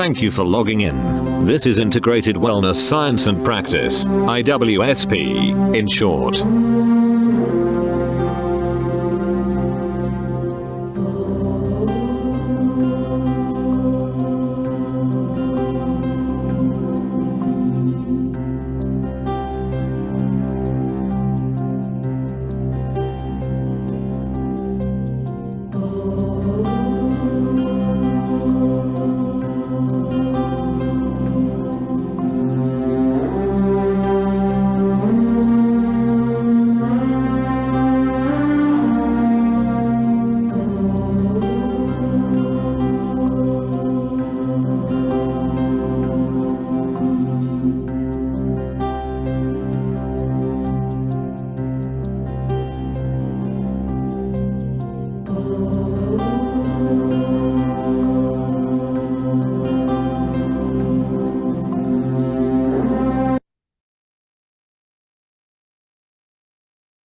Thank you for logging in. This is Integrated Wellness Science and Practice, IWSP, in short.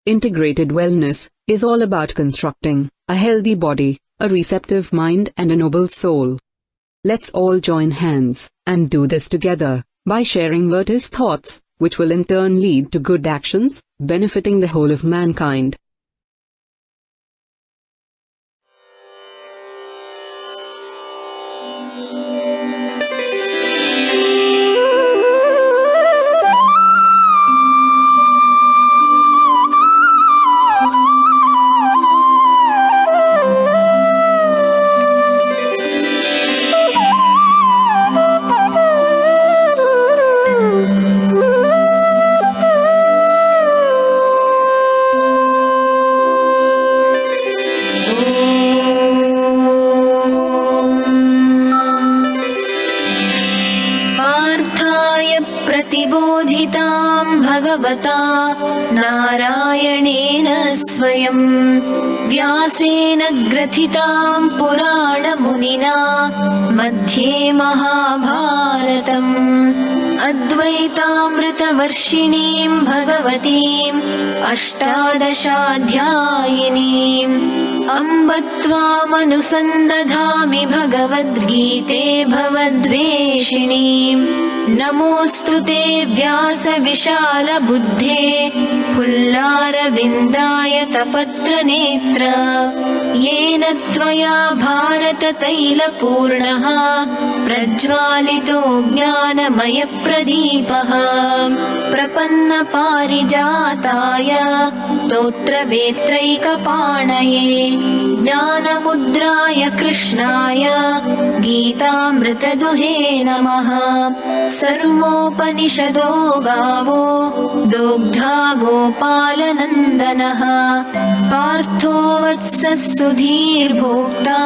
Integrated wellness is all about constructing a healthy body, a receptive mind and a noble soul. Let's all join hands and do this together by sharing virtuous thoughts, which will in turn lead to good actions, benefiting the whole of mankind. प्रतिबोधितां भगवता नारायणेन स्वयं व्यासेन ग्रथितां पुराणमुनिना मध्ये महाभारतम् अद्वैतामृतवर्षिणीं भगवतीम् अष्टादशाध्यायिनीम् अम्ब त्वामनुसन्दधामि भगवद्गीते भवद्वेषिणीम् नमोऽस्तु ते व्यासविशालबुद्धे फुल्लारविन्दाय तपत्रनेत्र येन त्वया भारततैलपूर्णः प्रज्वालितो ज्ञानमयप्रदीपः प्रपन्नपारिजाताय स्तोत्रवेत्रैकपाणये ज्ञानमुद्राय कृष्णाय गीतामृतदुहे नमः। सर्वोपनिषदो गावो दुग्धा गोपालनन्दनः पार्थो वत्सः सुधीर्भोक्ता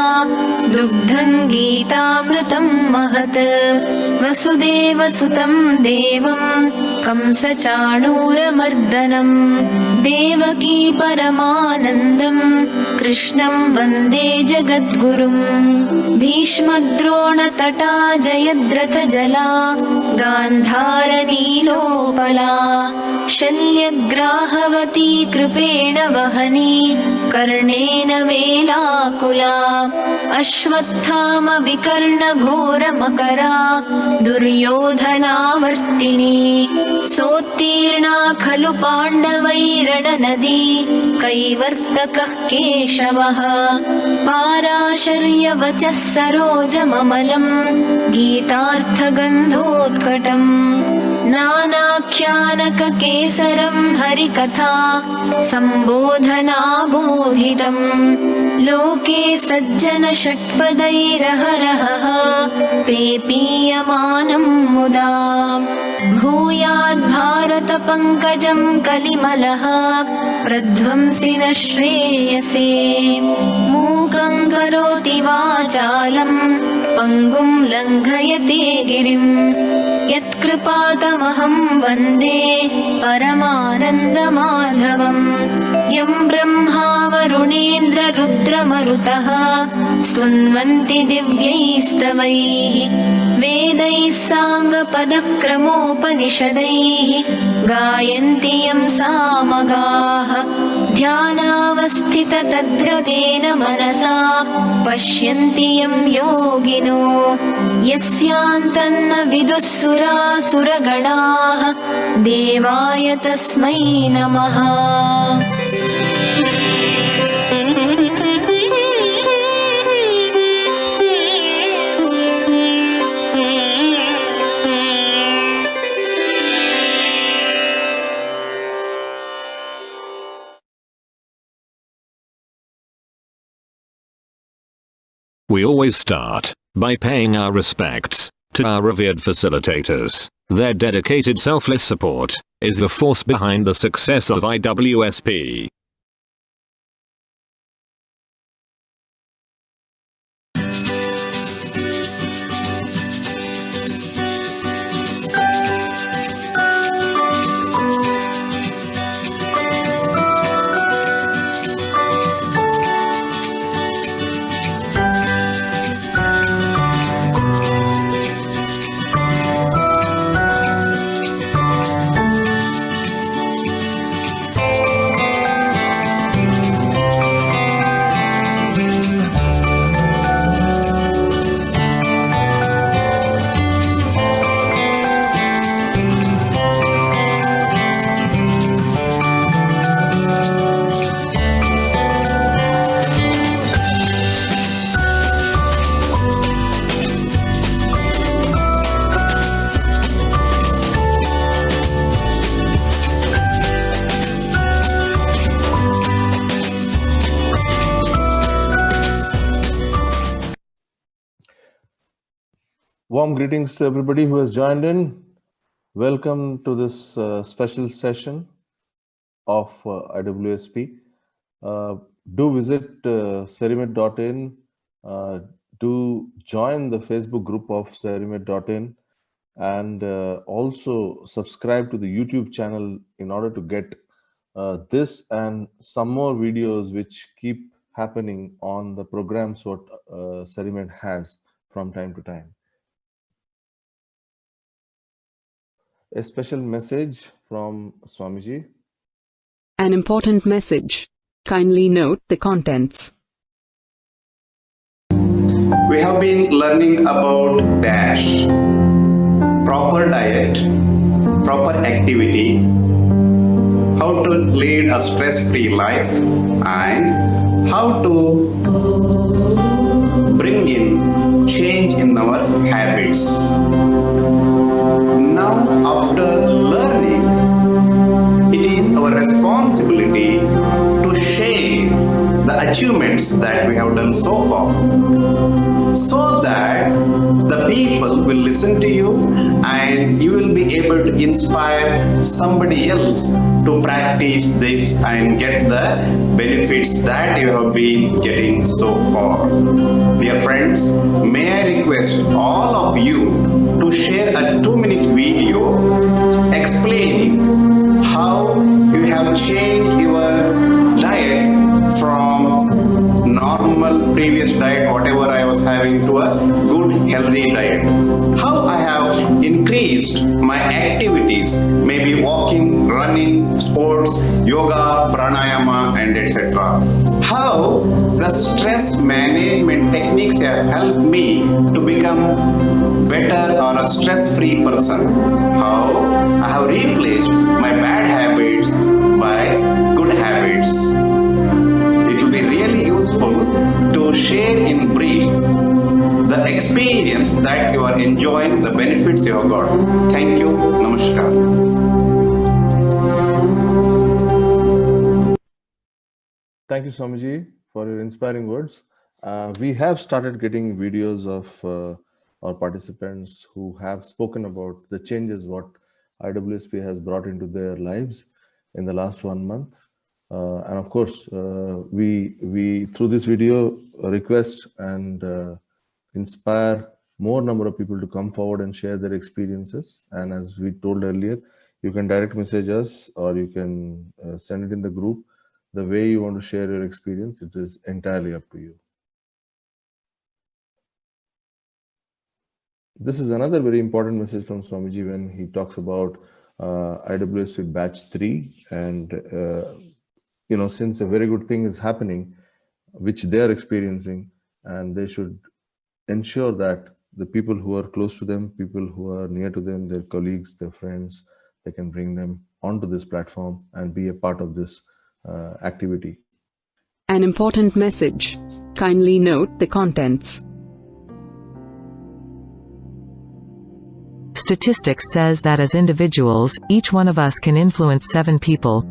दुग्धं गीतामृतं महत् वसुदेवसुतं देवं कंसचाणूरमर्दनं देवकी परमानन्दं कृष्णं वन्दे जगद्गुरुं भीष्मद्रोणतटा जयद्रथजला गान्धारनीलोपला शल्यग्राहवती कृपेण वहनी कर्णेन वेलाकुला अश्वत्थामविकर्णघोरमकरा दुर्योधनावर्तिनी सोत्तीर्णा खलु पाण्डवैरणनदी कैवर्तकः केशवः पाराशर्यवचः सरोजममलं गीतार्थगन्धोत्कटम् नानाख्यानककेसरं हरिकथा सम्बोधनाबोधितम् लोके सज्जनषट्पदैरहरहः पेपीयमानं मुदा भूयाद्भारतपङ्कजं कलिमलः प्रध्वंसि न श्रेयसे मूकं करोति वाचालं पङ्गुं लङ्घयते गिरिं यत्कृपातमहं वन्दे परमानन्दमाधवम् यं ब्रह्मा वरुणेन्द्ररुद्रमरुतः स्तुन्वन्ति दिव्यैस्तवैः वेदैः साङ्गपदक्रमोपनिषदैः गायन्ति यं सामगाः ध्यानावस्थिततद्गतेन मनसा पश्यन्ति यं योगिनो यस्यान्तन्न विदुः सुरासुरगणाः देवाय तस्मै नमः। We always start by paying our respects to our revered facilitators. Their dedicated selfless support is the force behind the success of IWSP. Warm greetings to everybody who has joined in. Welcome to this special session of IWSP. Do visit ceRIMed.in. Do join the Facebook group of ceRIMed.in and also subscribe to the YouTube channel in order to get this and some more videos which keep happening on the programs what ceRIMed has from time to time. A special message from Swamiji. An important message. Kindly note the contents. We have been learning about DASH, proper diet, proper activity, how to lead a stress-free life, and how to bring in change in our habits. Now, after learning, it is our responsibility to share the achievements that we have done so far, so that the people will listen to you and you will be able to inspire somebody else to practice this and get the benefits that you have been getting so far. Dear friends, may I request all of you to share a 2-minute video explaining how you have changed your diet from normal previous diet, whatever I was having, to a good healthy diet. How I have increased my activities, maybe walking, running, sports, yoga, pranayama, and etc. How the stress management techniques have helped me to become better or a stress-free person. How I have replaced my bad habits by good habits. It will be really useful to share in brief the experience that you are enjoying, the benefits you have got. Thank you. Namaskar. Thank you, Swamiji, for your inspiring words. We have started getting videos of our participants who have spoken about the changes what IWSP has brought into their lives in the last 1 month. And of course, we through this video request and inspire more number of people to come forward and share their experiences. And as we told earlier, you can direct message us or you can send it in the group. The way you want to share your experience, it is entirely up to you. This is another very important message from Swamiji when he talks about IWSP batch 3 and since a very good thing is happening, which they are experiencing, and they should ensure that the people who are close to them, people who are near to them, their colleagues, their friends, they can bring them onto this platform and be a part of this activity. An important message. Kindly note the contents. Statistics says that as individuals, each one of us can influence 7 people.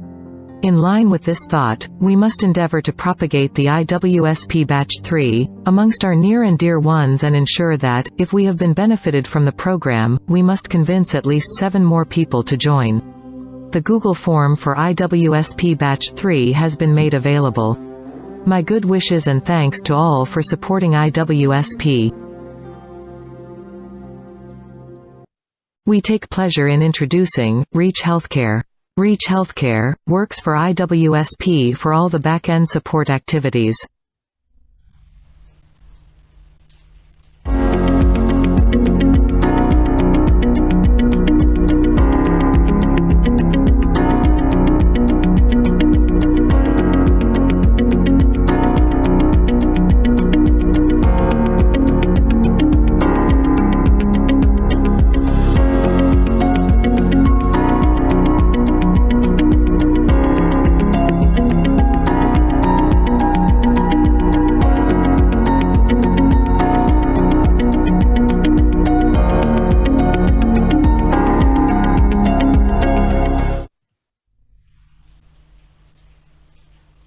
In line with this thought, we must endeavor to propagate the IWSP Batch 3 amongst our near and dear ones and ensure that, if we have been benefited from the program, we must convince at least 7 more people to join. The Google form for IWSP Batch 3 has been made available. My good wishes and thanks to all for supporting IWSP. We take pleasure in introducing Reach Healthcare. Reach Healthcare works for IWSP for all the back-end support activities.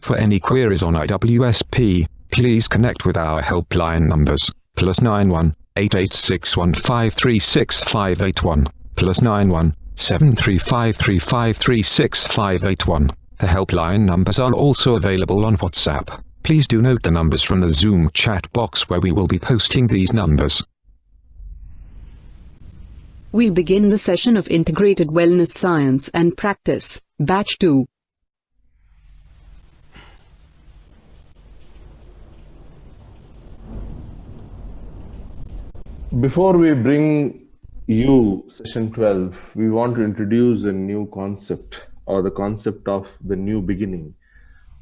For any queries on IWSP, please connect with our helpline numbers, +91 8861536581, +91 7353536581. The helpline numbers are also available on WhatsApp. Please do note the numbers from the Zoom chat box where we will be posting these numbers. We begin the session of Integrated Wellness Science and Practice, Batch 2. Before we bring you session 12, we want to introduce a new concept, or the concept of the new beginning.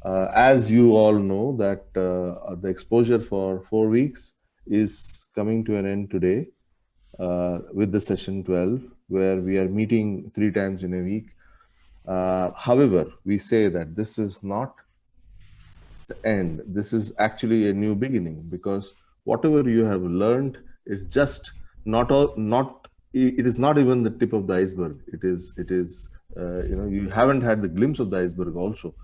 As you all know that the exposure for 4 weeks is coming to an end today with the session 12, where we are meeting 3 times in a week. However, we say that this is not the end. This is actually a new beginning, because whatever you have learned is just it is not even the tip of the iceberg. It is you haven't had the glimpse of the iceberg also.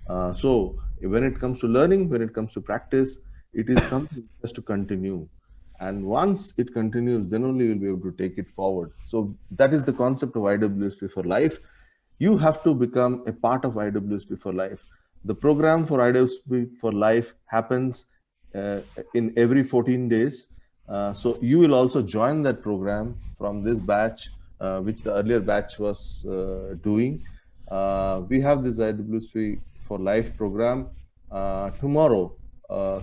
So when it comes to learning, when it comes to practice, it is something that has to continue. And once it continues, then only you'll be able to take it forward. So that is the concept of IWSP for life. You have to become a part of IWSP for life. The program for IWSP for life happens in every 14 days. So you will also join that program from this batch, which the earlier batch was doing. We have this IWSP for life program tomorrow,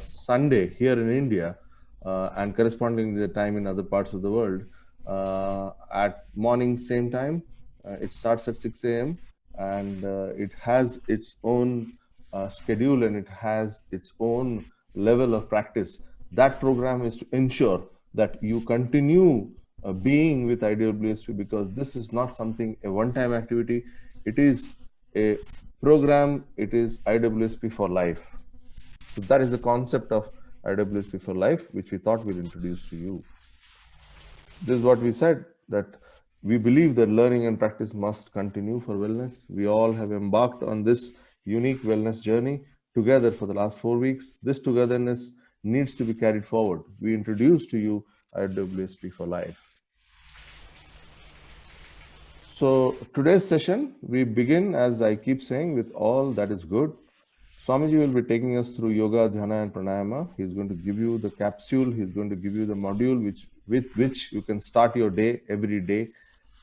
Sunday, here in India, and corresponding to the time in other parts of the world, at morning same time. It starts at 6 a.m. and it has its own schedule, and it has its own level of practice. That program is to ensure that you continue being with IWSP, because this is not something, a one-time activity. It is a program. It is IWSP for life. So that is the concept of IWSP for life, which we thought we'll introduce to you. This is what we said, that we believe that learning and practice must continue for wellness. We all have embarked on this unique wellness journey together for the last 4 weeks. This togetherness needs to be carried forward. We introduce to you IWSP for life. So today's session, we begin, as I keep saying, with all that is good. Swamiji will be taking us through yoga, dhyana, and pranayama. He's going to give you the capsule. He's going to give you the module with which you can start your day every day.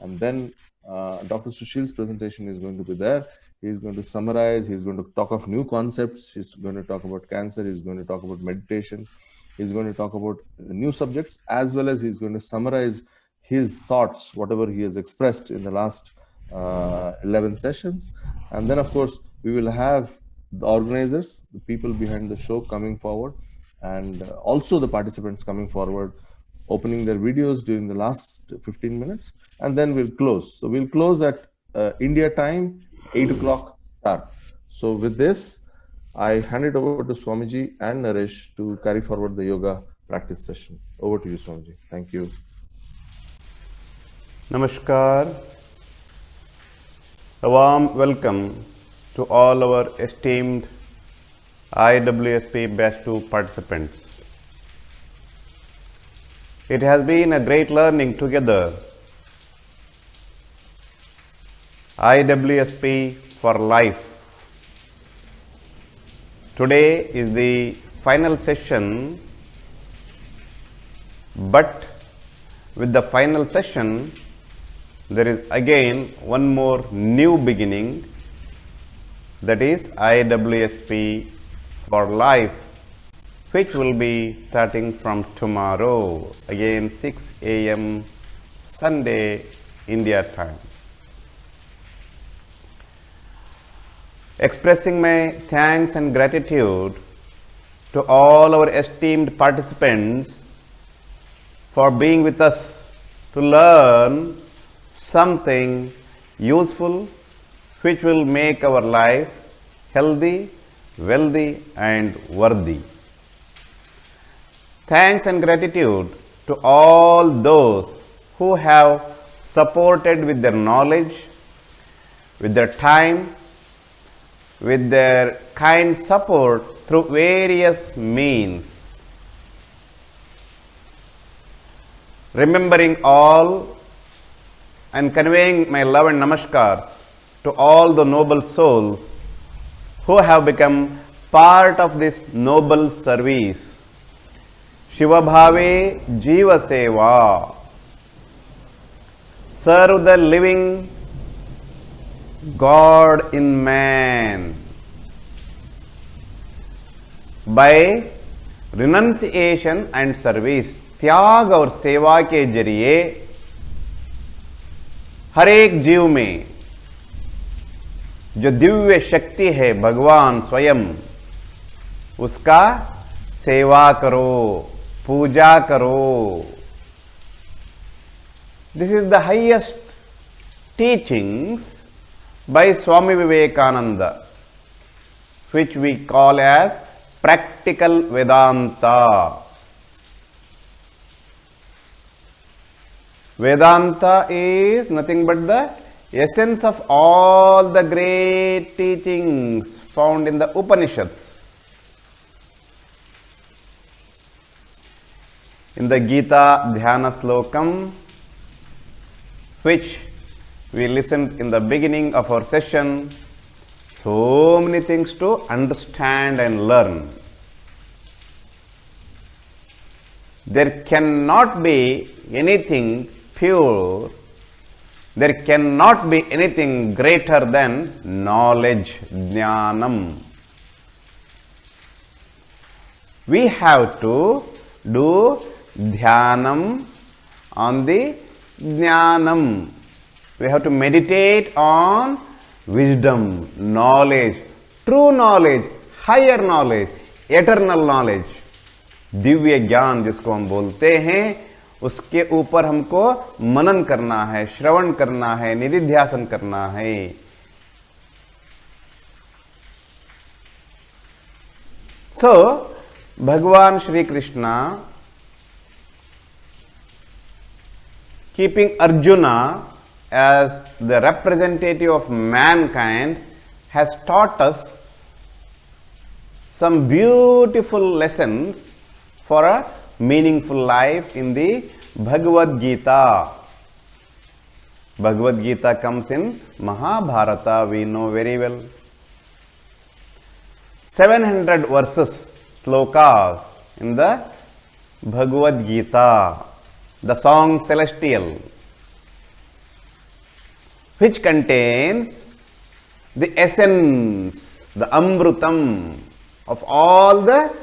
And then Dr. Sushil's presentation is going to be there. He's going to summarize. He's going to talk of new concepts. He's going to talk about cancer. He's going to talk about meditation. He's going to talk about new subjects, as well as he's going to summarize his thoughts, whatever he has expressed in the last 11 sessions. And then, of course, we will have the organizers, the people behind the show coming forward, and also the participants coming forward, opening their videos during the last 15 minutes, and then we'll close. So we'll close at India time, 8 o'clock sharp. So with this, I hand it over to Swamiji and Naresh to carry forward the yoga practice session. Over to you, Swamiji. Thank you. Namaskar. A warm welcome to all our esteemed IWSP Batch 2 participants. It has been a great learning together. IWSP for life. Today is the final session, but with the final session, there is again one more new beginning, that is IWSP for life, which will be starting from tomorrow, again 6 a.m. Sunday India time. Expressing my thanks and gratitude to all our esteemed participants for being with us to learn something useful which will make our life healthy, wealthy and worthy. Thanks and gratitude to all those who have supported with their knowledge, with their time, with their kind support through various means. Remembering all and conveying my love and namaskars to all the noble souls who have become part of this noble service. Shiva Bhave Jiva Seva. Serve the living God in man by renunciation and service. त्याग और सेवा के जरिए हर एक जीव में जो दिव्य शक्ति है भगवान स्वयं, उसका सेवा करो, पूजा करो. This is the highest teachings by Swami Vivekananda, which we call as practical Vedanta. Vedanta is nothing but the essence of all the great teachings found in the Upanishads. In the Gita Dhyana Slokam, which we listened in the beginning of our session, so many things to understand and learn. There cannot be anything pure, there cannot be anything greater than knowledge, jnanam. We have to do dhyanam on the jnanam. We have to meditate on wisdom, knowledge, true knowledge, higher knowledge, eternal knowledge. Divya ज्ञान जिसको हम बोलते हैं, उसके ऊपर हमको मनन करना है, श्रवण करना है, निधिध्यासन करना है. So, Bhagavan Shri Krishna, keeping Arjuna as the representative of mankind, has taught us some beautiful lessons for a meaningful life in the Bhagavad Gita. Bhagavad Gita comes in Mahabharata, we know very well. 700 verses, slokas in the Bhagavad Gita, the song Celestial, which contains the essence, the amrutam of all the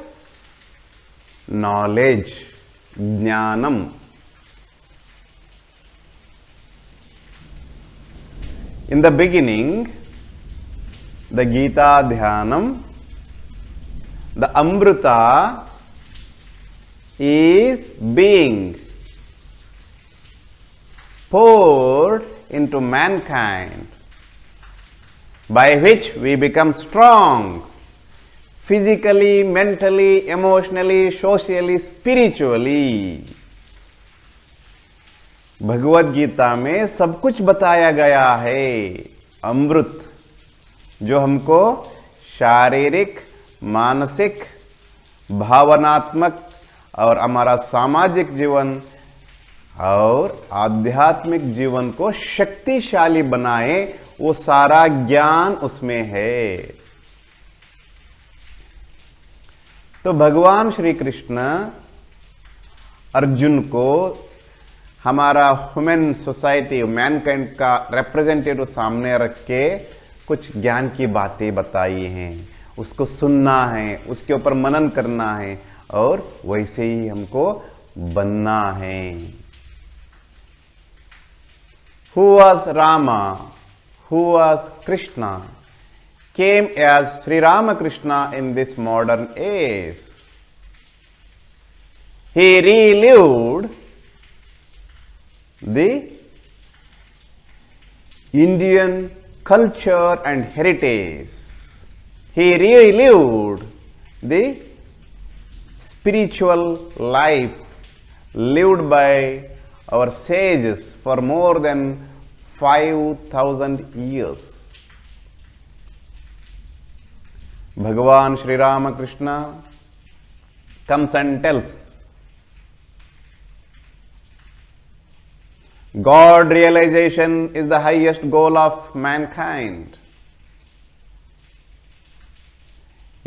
knowledge, jnanam. In the beginning, the Gita Dhyanam, the Amrita is being poured into mankind, by which we become strong physically, mentally, emotionally, socially, spiritually. Bhagavad Gita में सब कुछ बताया गया है। अमृत जो हमको शारीरिक, मानसिक, भावनात्मक और हमारा सामाजिक जीवन और आध्यात्मिक जीवन को शक्तिशाली बनाए, वो सारा ज्ञान उसमें है। तो भगवान श्री कृष्ण अर्जुन को हमारा ह्यूमन सोसाइटी, मैनकाइंड का रिप्रेजेंटेटिव सामने रख के कुछ ज्ञान की बातें बताई हैं। उसको सुनना है, उसके ऊपर मनन करना है और वैसे ही हमको बनना है। Who was Rama? Who was Krishna? Came as Sri Ramakrishna in this modern age. He relived the Indian culture and heritage. He relived the spiritual life lived by our sages for more than 5,000 years. Bhagavan Sri Ramakrishna comes and tells, God realization is the highest goal of mankind.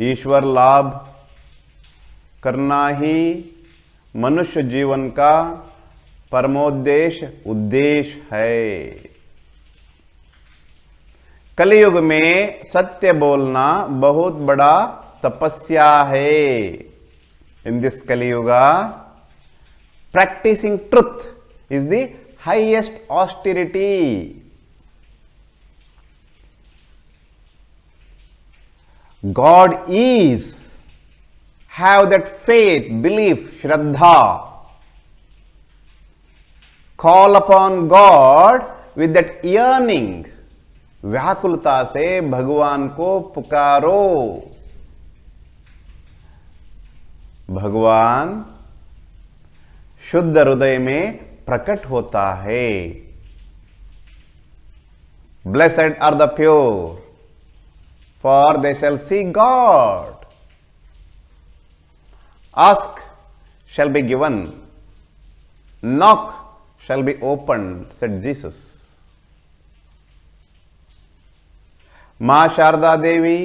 ईश्वर लाभ करना ही मनुष्य जीवन का परमोद्देश्य उद्देश्य है। कलयुग में सत्य बोलना बहुत बड़ा तपस्या है। In this Kaliyuga practicing truth is the highest austerity. God is, have that faith, belief, shraddha. Call upon God with that yearning. व्याकुलता से भगवान को पुकारो। भगवान शुद्ध हृदय में प्रकट होता है। Blessed are the pure, for they shall see God. Ask shall be given, knock shall be opened, said Jesus. मां शारदा देवी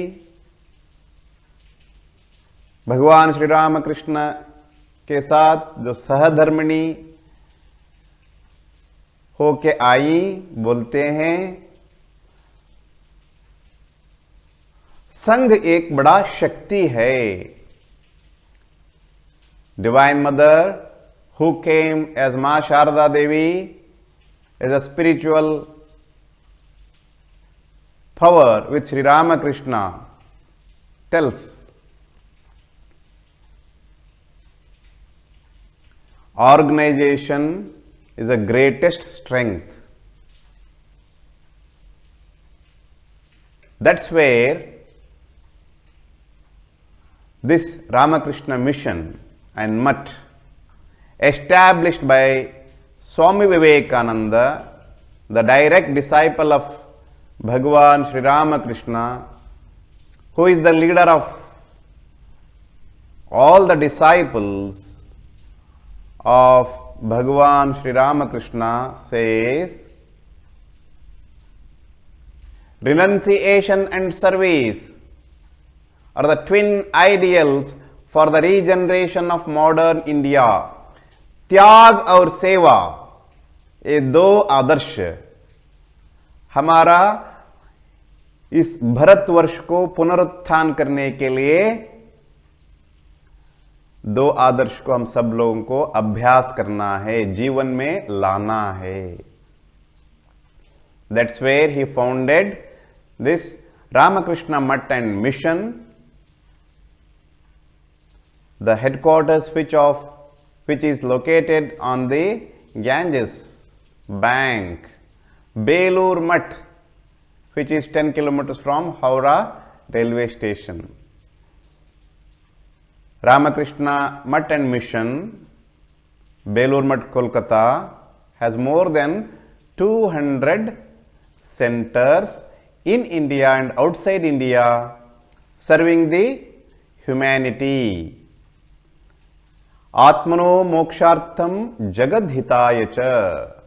भगवान श्री राम कृष्ण के साथ जो सहधर्मिणी होके आई, बोलते हैं संघ एक बड़ा शक्ति है। Divine mother who came as Ma Sharda Devi as a spiritual power with Sri Ramakrishna tells, organization is the greatest strength. That's where this Ramakrishna mission and mutt established by Swami Vivekananda, the direct disciple of Bhagavan Sri Ramakrishna, who is the leader of all the disciples of Bhagavan Sri Ramakrishna, says, renunciation and service are the twin ideals for the regeneration of modern India. त्याग और सेवा, ये दो आदर्श हमारा इस भारतवर्ष को पुनरुत्थान करने के लिए, दो आदर्श को हम सब लोगों को अभ्यास करना है, जीवन में लाना है। That's where he founded this Ramakrishna Mutt and Mission, the headquarters which is located on the Ganges bank. Belur Mutt, which is 10 kilometers from Howrah railway station. Ramakrishna Mutt and Mission, Belur Mutt, Kolkata, has more than 200 centers in India and outside India serving the humanity. Atmano mokshartham jagadhitaya cha,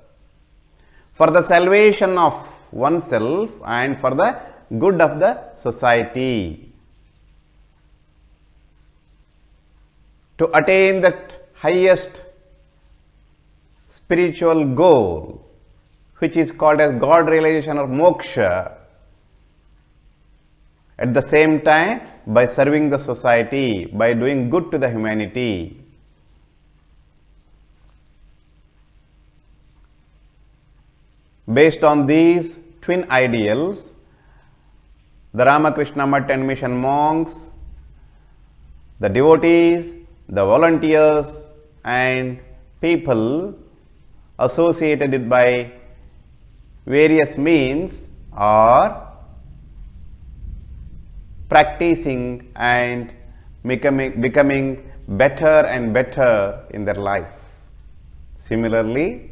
for the salvation of oneself and for the good of the society. To attain that highest spiritual goal, which is called as God realization or moksha, at the same time by serving the society, by doing good to the humanity. Based on these twin ideals, the Ramakrishna Mutt and Mission monks, the devotees, the volunteers and people associated by various means are practicing and becoming better and better in their life. Similarly,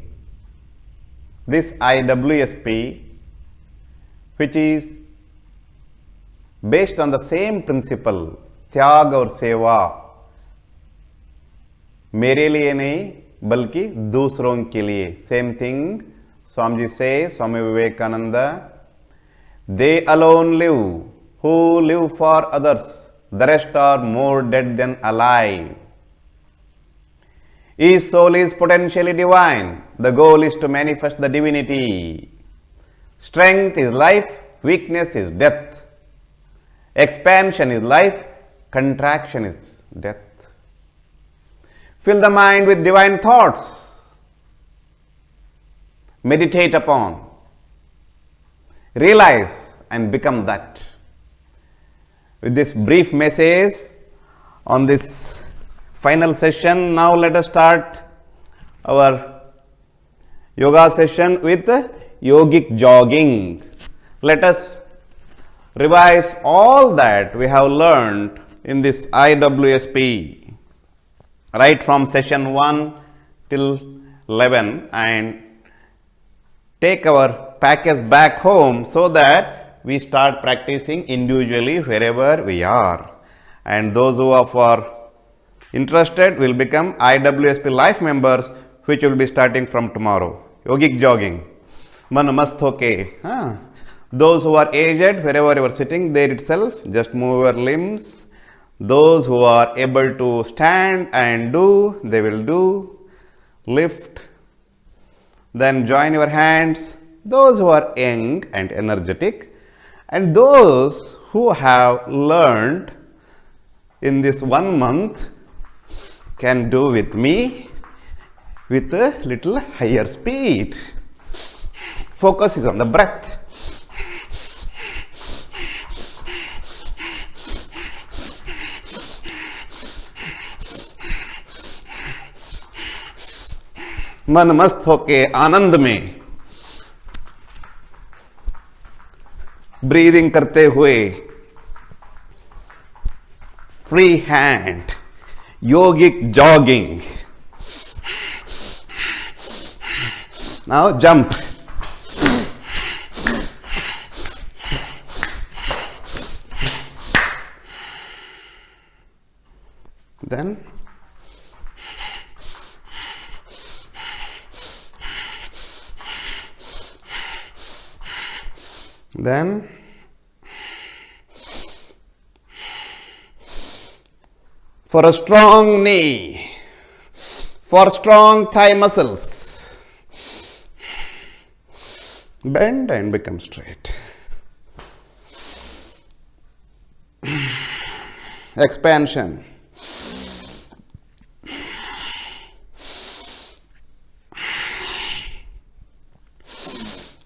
this IWSP, which is based on the same principle, त्याग और सेवा, मेरे लिए नहीं बल्कि दूसरों के लिए. Same thing Swamiji says, Swami Vivekananda, they alone live who live for others, the rest are more dead than alive. Each soul is potentially divine. The goal is to manifest the divinity. Strength is life, weakness is death. Expansion is life, contraction is death. Fill the mind with divine thoughts. Meditate upon. Realize and become that. With this brief message on this final session, now let us start our yoga session with yogic jogging. Let us revise all that we have learned in this IWSP, right from session 1 till 11, and take our package back home so that we start practicing individually wherever we are. And those who are interested will become IWSP life members, which will be starting from tomorrow. Yogic jogging. Man mast hoke. Those who are aged, wherever you are sitting, there itself, just move your limbs. Those who are able to stand and do, they will do. Lift. Then join your hands. Those who are young and energetic, and those who have learned in this 1 month can do with me with a little higher speed. Focus is on the breath. मन मस्त होके आनंद में breathing करते हुए free hand yogic jogging. Now jump. Then for a strong knee, for strong thigh muscles, bend and become straight. Expansion.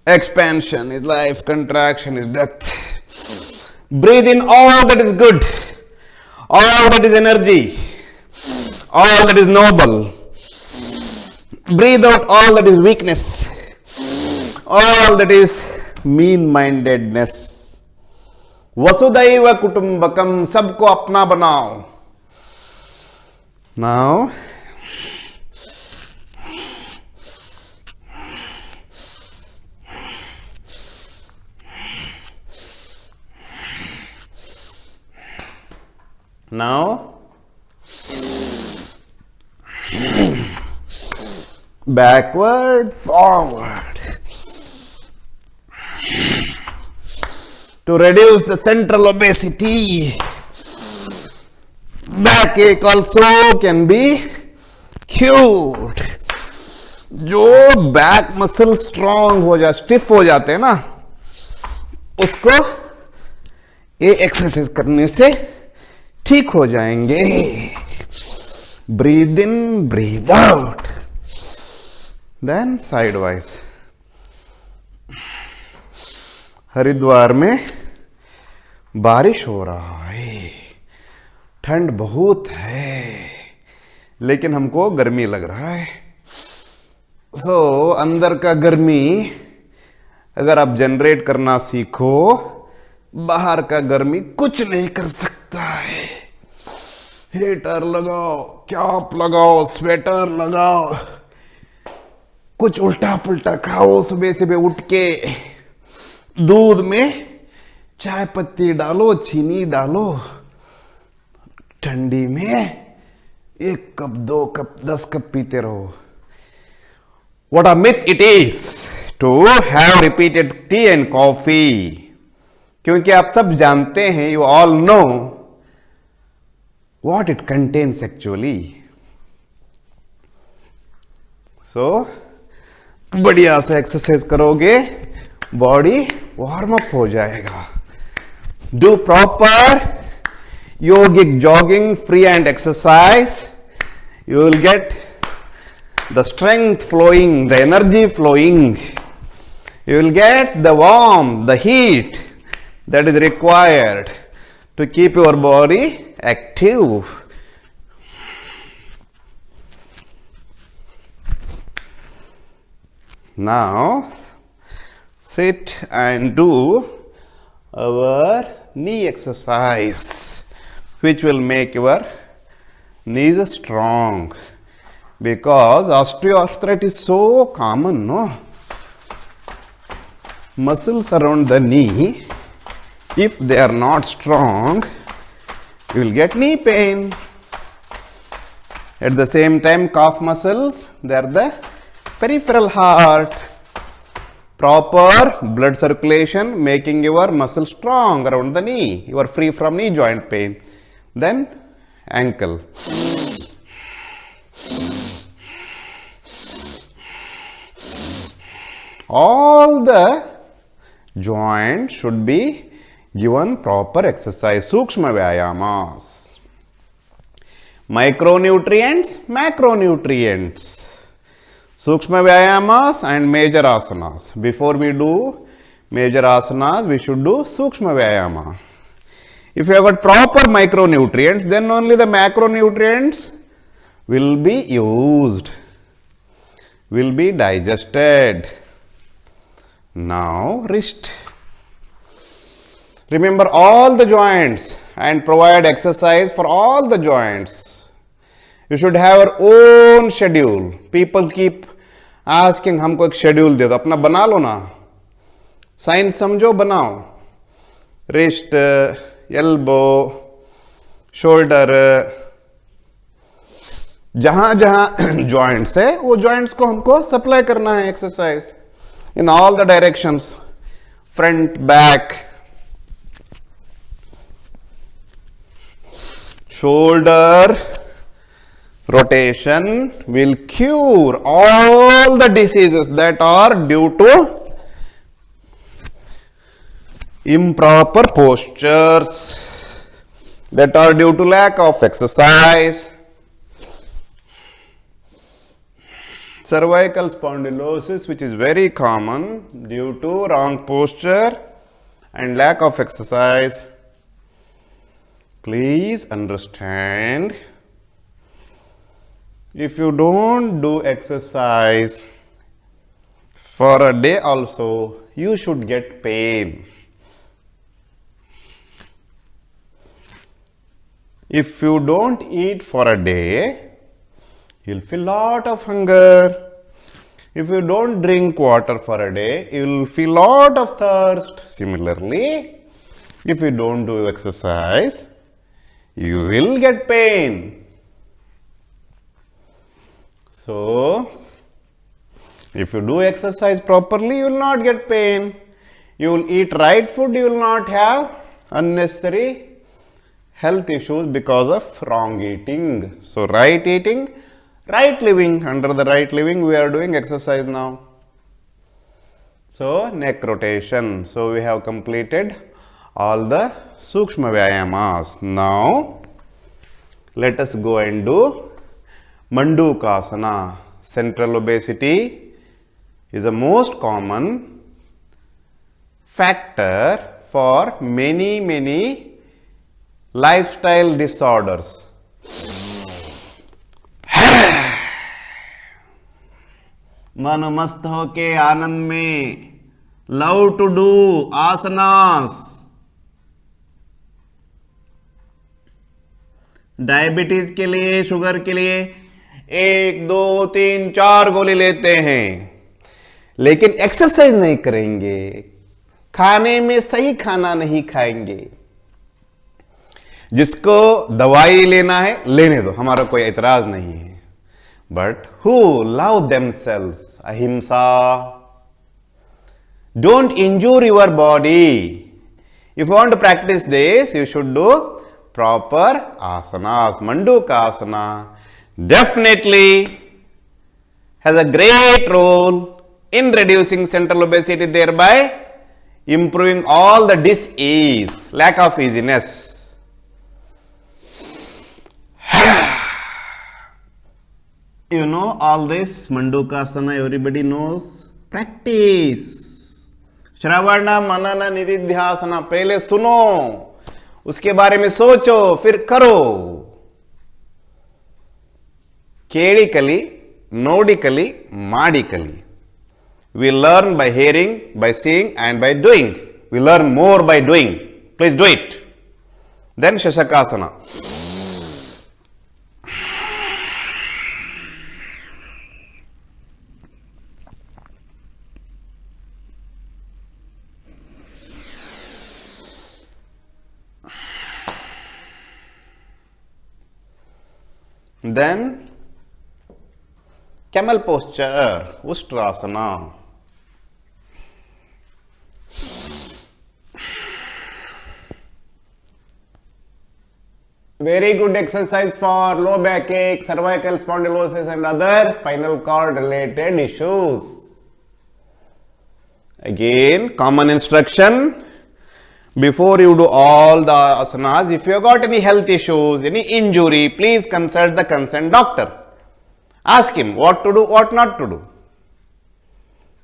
Expansion is life, contraction is death. Breathe in all that is good, all that is energy, all that is noble. Breathe out all that is weakness, all that is mean-mindedness. Vasudhaiva kutumbakam, sabko apna banao. Now, backward, forward. To reduce the central obesity, backache also can be cured. जो back muscle strong हो जाए, stiff हो जाते हैं ना, उसको ये exercise करने से ठीक हो जाएंगे. Breathe in, breathe out. Then side wise. Haridwar में बारिश हो रहा है, ठंड बहुत है, लेकिन हमको गर्मी लग रहा है. अंदर का गर्मी अगर आप जनरेट करना सीखो, बाहर का गर्मी कुछ नहीं कर सकता है. हीटर लगाओ, कैप लगाओ, स्वेटर लगाओ, कुछ उल्टा पुल्टा खाओ, सुबह सुबह उठ के दूध में चाय पत्ती डालो, चीनी डालो, ठंडी में 1 कप 2 कप 10 कप पीते रहो. What a myth it is to have repeated tea and coffee. क्योंकि आप सब जानते हैं, you all know what it contains actually. So, बढ़िया से एक्सरसाइज करोगे, बॉडी वार्म अप हो जाएगा. Do proper yogic jogging, free hand exercise. You will get the strength flowing, the energy flowing. You will get the warmth, the heat that is required to keep your body active. Now, sit and do our knee exercise, which will make your knees strong, because osteoarthritis is so common, no? Muscles around the knee, if they are not strong, you will get knee pain. At the same time, calf muscles, they are the peripheral heart. Proper blood circulation making your muscle strong around the knee. You are free from knee joint pain. Then ankle. All the joints should be given proper exercise. Sukshma Vyayamas. Micronutrients, macronutrients. Sukshma Vyayamas and major asanas. Before we do major asanas, we should do Sukshma Vyayama. If you have got proper micronutrients, then only the macronutrients will be used, will be digested. Now, wrist. Remember all the joints and provide exercise for all the joints. You should have your own schedule. People keep asking, हमको एक schedule दे दो, अपना बना लो ना. Science समझो, बनाओ. Wrist, elbow, shoulder, जहां जहां joints है, वो joints को हमको supply करना है exercise in all the directions, front, back. Shoulder rotation will cure all the diseases that are due to improper postures, that are due to lack of exercise. Cervical spondylosis, which is very common due to wrong posture and lack of exercise. Please understand, if you don't do exercise for a day also, you should get pain. If you don't eat for a day, you'll feel lot of hunger. If you don't drink water for a day, you'll feel lot of thirst. Similarly, if you don't do exercise, you will get pain. So, if you do exercise properly, you will not get pain. You will eat right food, you will not have unnecessary health issues because of wrong eating. So, right eating, right living. Under the right living, we are doing exercise now. So, neck rotation. So, we have completed all the Sukshma Vyayamas. Now, let us go and do Mandukasana. Central obesity is the most common factor for many lifestyle disorders. मन मस्त होके आनंद में, love to do asanas. Diabetes के लिए, sugar के लिए 1, 2, 3, 4 गोली लेते हैं, लेकिन एक्सरसाइज नहीं करेंगे, खाने में सही खाना नहीं खाएंगे. जिसको दवाई लेना है लेने दो, हमारा कोई एतराज नहीं है. But who love themselves, ahimsa. Don't injure your body. If you want to practice this, you should do proper asanas. Mandukasana definitely has a great role in reducing central obesity, thereby improving all the dis-ease, lack of easiness. You know all this Mandukasana, everybody knows. Practice. Shravana, Manana, Nididhyasana. पहले सुनो, उसके बारे में सोचो, फिर करो. केडिकली, नोडिकली, माडिकली. We learn by hearing, by seeing and by doing. We learn more by doing. Please do it. Then Shashakasana. Then camel posture, Ustrasana. Very good exercise for low backache, cervical spondylosis and other spinal cord related issues. Again, common instruction. Before you do all the asanas, if you have got any health issues, any injury, please consult the concerned doctor. Ask him what to do, what not to do.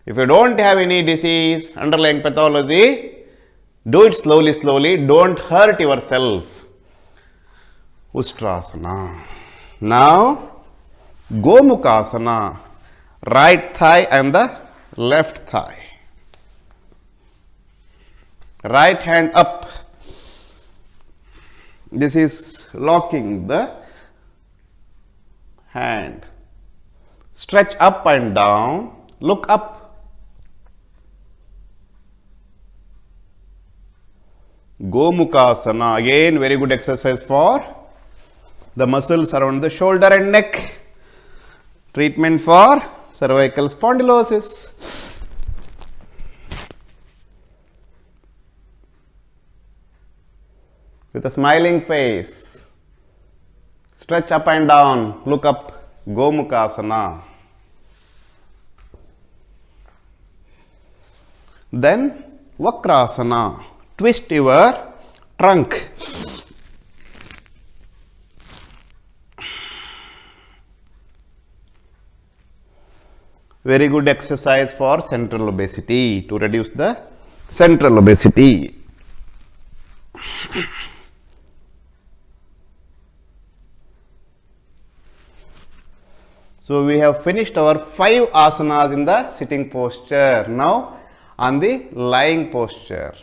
If you don't have any disease, underlying pathology, do it slowly, don't hurt yourself. Ustrasana. Now, Gomukasana, right thigh and the left thigh. Right hand up. This is locking the hand. Stretch up and down. Look up. Gomukasana. Again, very good exercise for the muscles around the shoulder and neck. Treatment for cervical spondylosis. With a smiling face, stretch up and down, look up, Gomukasana. Then Vakrasana, twist your trunk. Very good exercise for central obesity, to reduce the central obesity. So we have finished our 5 asanas in the sitting posture. Now on the lying posture.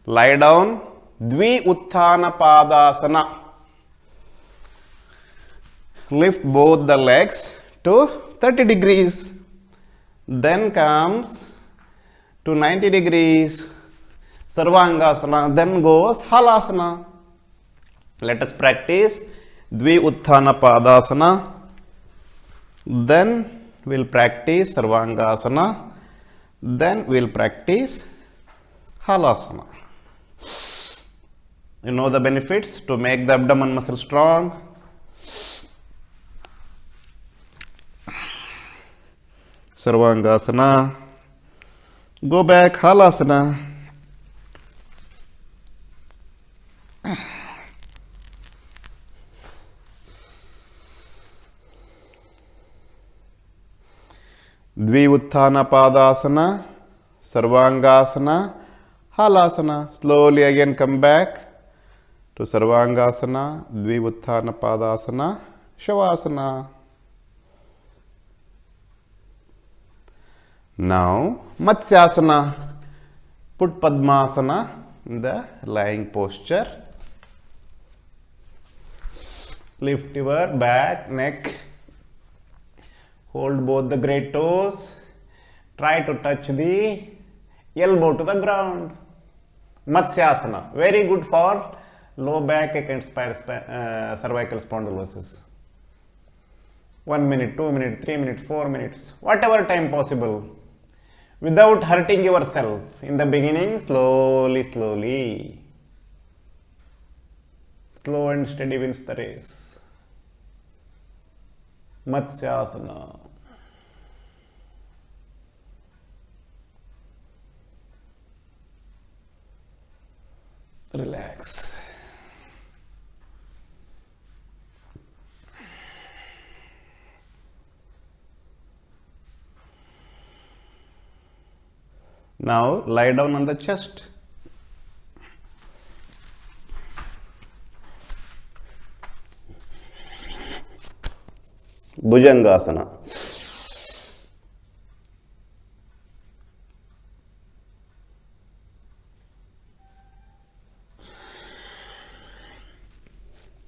Lie down, Dvi Utthana Padasana. Lift both the legs to 30 degrees. Then comes to 90 degrees. Sarvangasana. Then goes Halasana. Let us practice Dvi Utthana Padasana. Then we'll practice Sarvangasana. Then we'll practice Halasana. You know the benefits to make the abdomen muscle strong. Sarvangasana. Go back, Halasana. Dvi Utthana Padasana, Sarvangasana, Halasana. Slowly again come back to Sarvangasana, Dvi Utthana Padasana, Shavasana. Now Matsyasana. Put Padmasana in the lying posture. Lift your back, neck. Hold both the great toes. Try to touch the elbow to the ground. Matsyasana. Very good for low back and cervical spondylosis. 1 minute, 2 minutes, 3 minutes, 4 minutes. Whatever time possible. Without hurting yourself. In the beginning, slowly, slowly. Slow and steady wins the race. Matsyasana. Relax. Now lie down on the chest. Bhujangasana.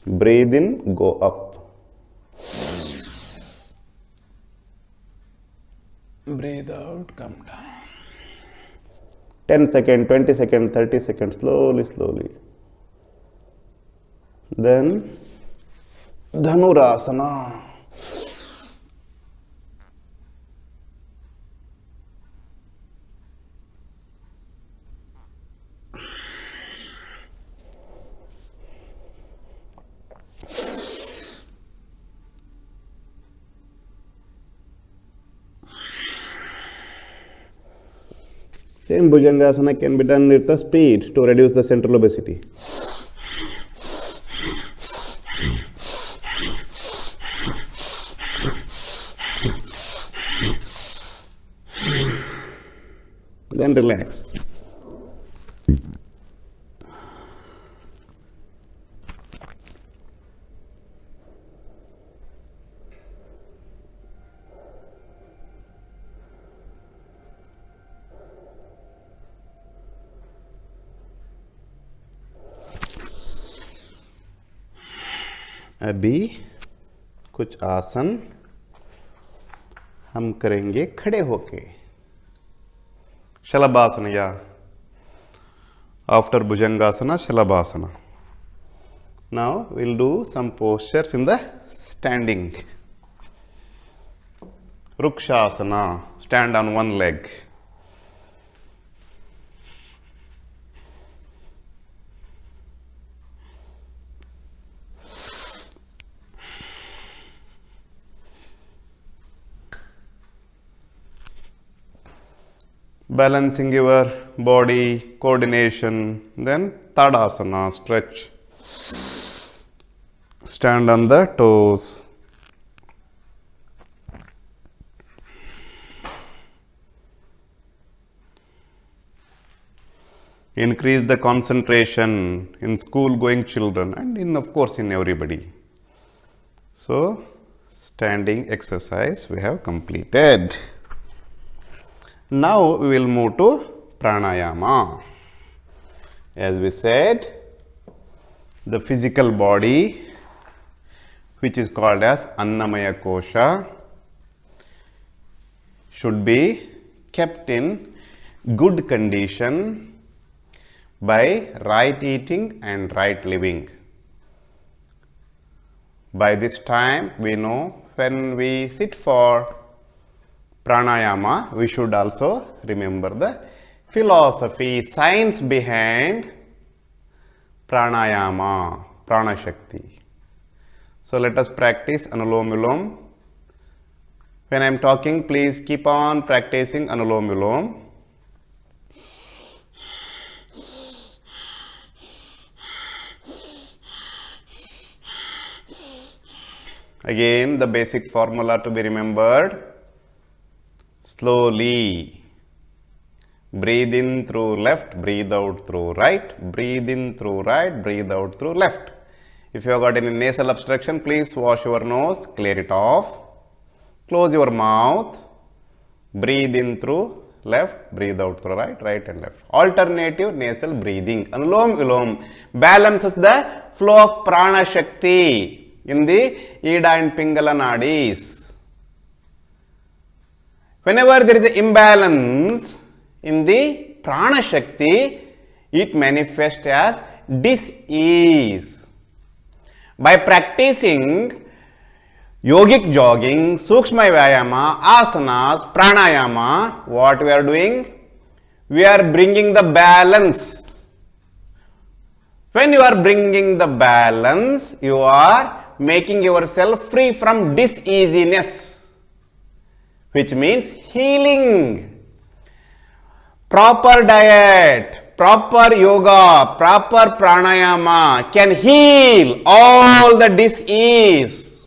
Breathe in, go up. Breathe out, come down. 10 seconds, 20 seconds, 30 seconds, slowly, slowly. Then Dhanurasana. Same Bhujangasana can be done with the speed to reduce the central obesity. Then relax. अभी कुछ आसन हम करेंगे खड़े होके. Shalabhasana, yeah. After Bhujangasana, Shalabhasana. Now we'll do some postures in the standing. Rukshasana, stand on one leg. Balancing your body, coordination. Then Tadasana, stretch. Stand on the toes. Increase the concentration in school going children and of course in everybody. So Standing exercise we have completed. Now we will move to pranayama. As we said, the physical body, which is called as Annamaya Kosha, should be kept in good condition by right eating and right living. By this time, we know when we sit for pranayama, we should also remember the philosophy, science behind pranayama, prana shakti. So let us practice Anulom Vilom. When I am talking, please keep on practicing Anulom Vilom. Again, the basic formula to be remembered. Slowly. Breathe in through left, breathe out through right. Breathe in through right, breathe out through left. If you have got any nasal obstruction, please wash your nose, clear it off. Close your mouth. Breathe in through left, breathe out through right, right and left. Alternative nasal breathing. Anulom Vilom balances the flow of prana shakti in the Ida and Pingala nadis. Whenever there is an imbalance in the prana shakti, it manifests as dis-ease. By practicing yogic jogging, sukshma vyayama, asanas, pranayama, what we are doing? We are bringing the balance. When you are bringing the balance, you are making yourself free from diseasiness, which means healing. Proper diet, proper yoga, proper pranayama can heal all the disease.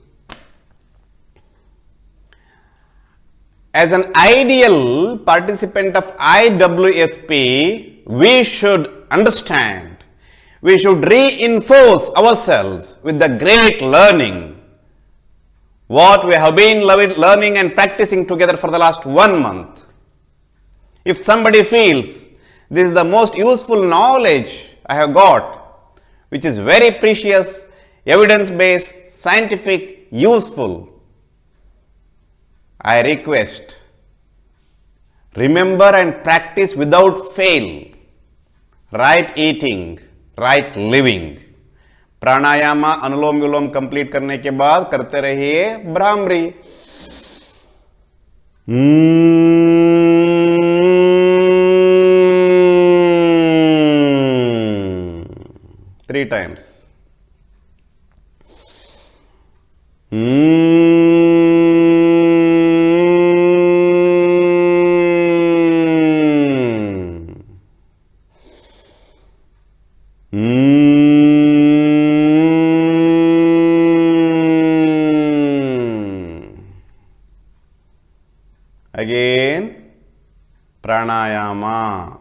As an ideal participant of IWSP, we should understand, we should reinforce ourselves with the great learning, what we have been learning and practicing together for the last 1 month. If somebody feels this is the most useful knowledge I have got, which is very precious, evidence-based, scientific, useful, I request, remember and practice without fail, right eating, right living. Pranayama Anulom Vilom complete करने के बाद करते रहिए bhramari. 3 times. Again, pranayama.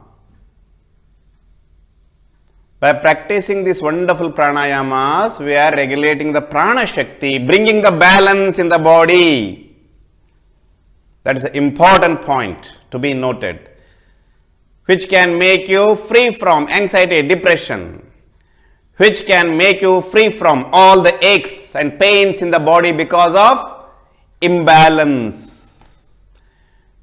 By practicing these wonderful pranayamas, we are regulating the prana shakti, bringing the balance in the body. That is an important point to be noted, which can make you free from anxiety, depression, which can make you free from all the aches and pains in the body because of imbalance,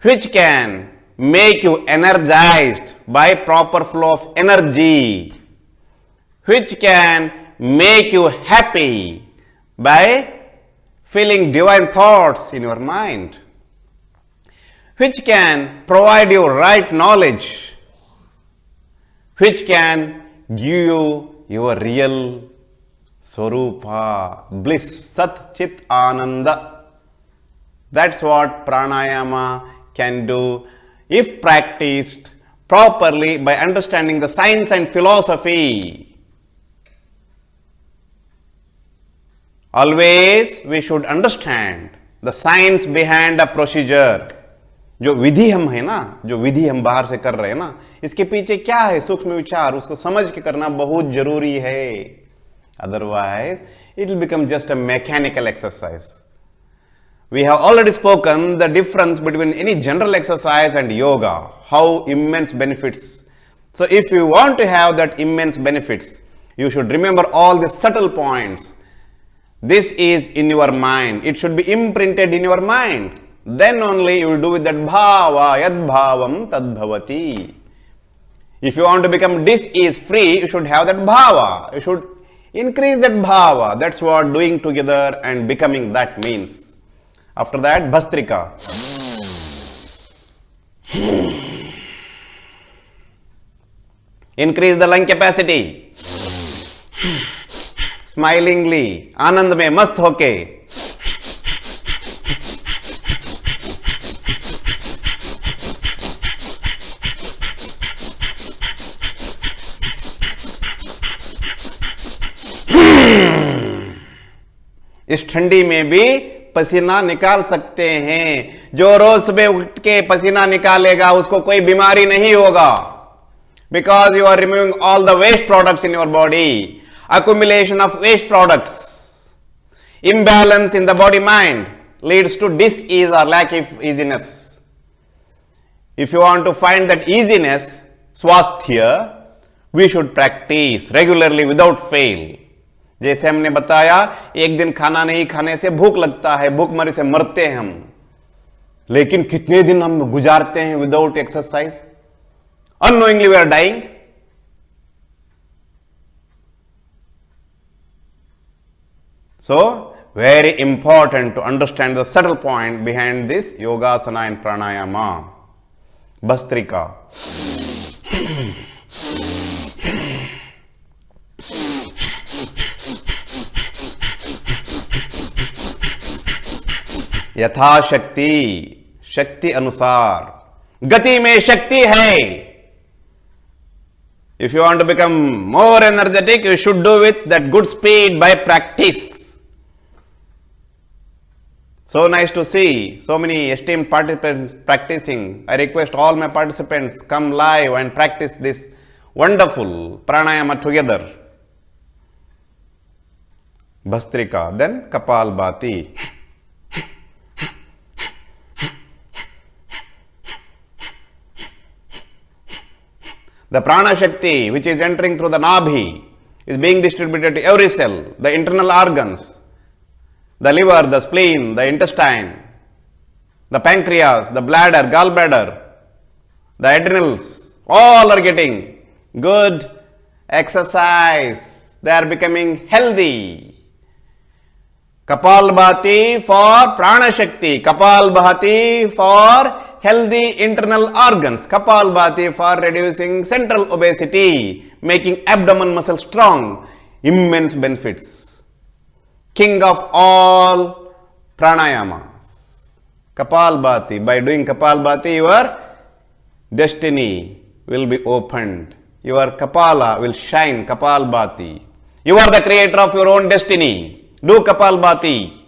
which can make you energized by proper flow of energy, which can make you happy by feeling divine thoughts in your mind, which can provide you right knowledge, which can give you your real Swarupa, bliss, Sat Chit Ananda. That's what pranayama can do if practiced properly by understanding the science and philosophy. Always we should understand the science behind a procedure. जो विधि हम है ना, जो विधि हम बाहर से कर रहे हैं ना, इसके पीछे क्या है सूक्ष्म विचार, उसको समझ के करना बहुत जरूरी है. Otherwise, it will become just a mechanical exercise. We have already spoken the difference between any general exercise and yoga, how immense benefits. So if you want to have that immense benefits, you should remember all the subtle points. This is in your mind. It should be imprinted in your mind. Then only you will do with that bhava, yad bhavam tad bhavati. If you want to become dis-ease free, you should have that bhava. You should increase that bhava. That's what doing together and becoming that means. After that, Bhastrika. Increase the lung capacity. Smilingly, आनंद में मस्त होके. इस ठंडी में भी पसीना निकाल सकते हैं. जो रोज सुबह उठ के पसीना निकालेगा उसको कोई बीमारी नहीं होगा. Because you are removing all the waste products in your body. Accumulation of waste products. Imbalance in the body mind leads to dis-ease or lack of easiness. If you want to find that easiness, swasthya, we should practice regularly without fail. जैसे हमने बताया, एक दिन खाना नहीं खाने से भूख लगता है, भूखमरी से मरते हैं हम. लेकिन कितने दिन हम गुजारते हैं without exercise? Unknowingly we are dying. So, very important to understand the subtle point behind this yogasana and pranayama. Bhastrika. यथाशक्ति, शक्ति अनुसार. गति में शक्ति है. If you want to become more energetic, you should do with that good speed by practice. So nice to see so many esteemed participants practicing. I request all my participants come live and practice this wonderful pranayama together. Bhastrika, then Kapalbhati. The prana shakti which is entering through the nabhi is being distributed to every cell, the internal organs, the liver, the spleen, the intestine, the pancreas, the bladder, gallbladder, the adrenals, all are getting good exercise. They are becoming healthy. Kapalbhati for prana shakti, Kapalbhati for healthy internal organs, Kapalbhati for reducing central obesity, making abdomen muscle strong, immense benefits. King of all pranayamas, Kapalbhati. By doing Kapalbhati, your destiny will be opened. Your Kapala will shine, Kapalbhati. You are the creator of your own destiny. Do Kapalbhati.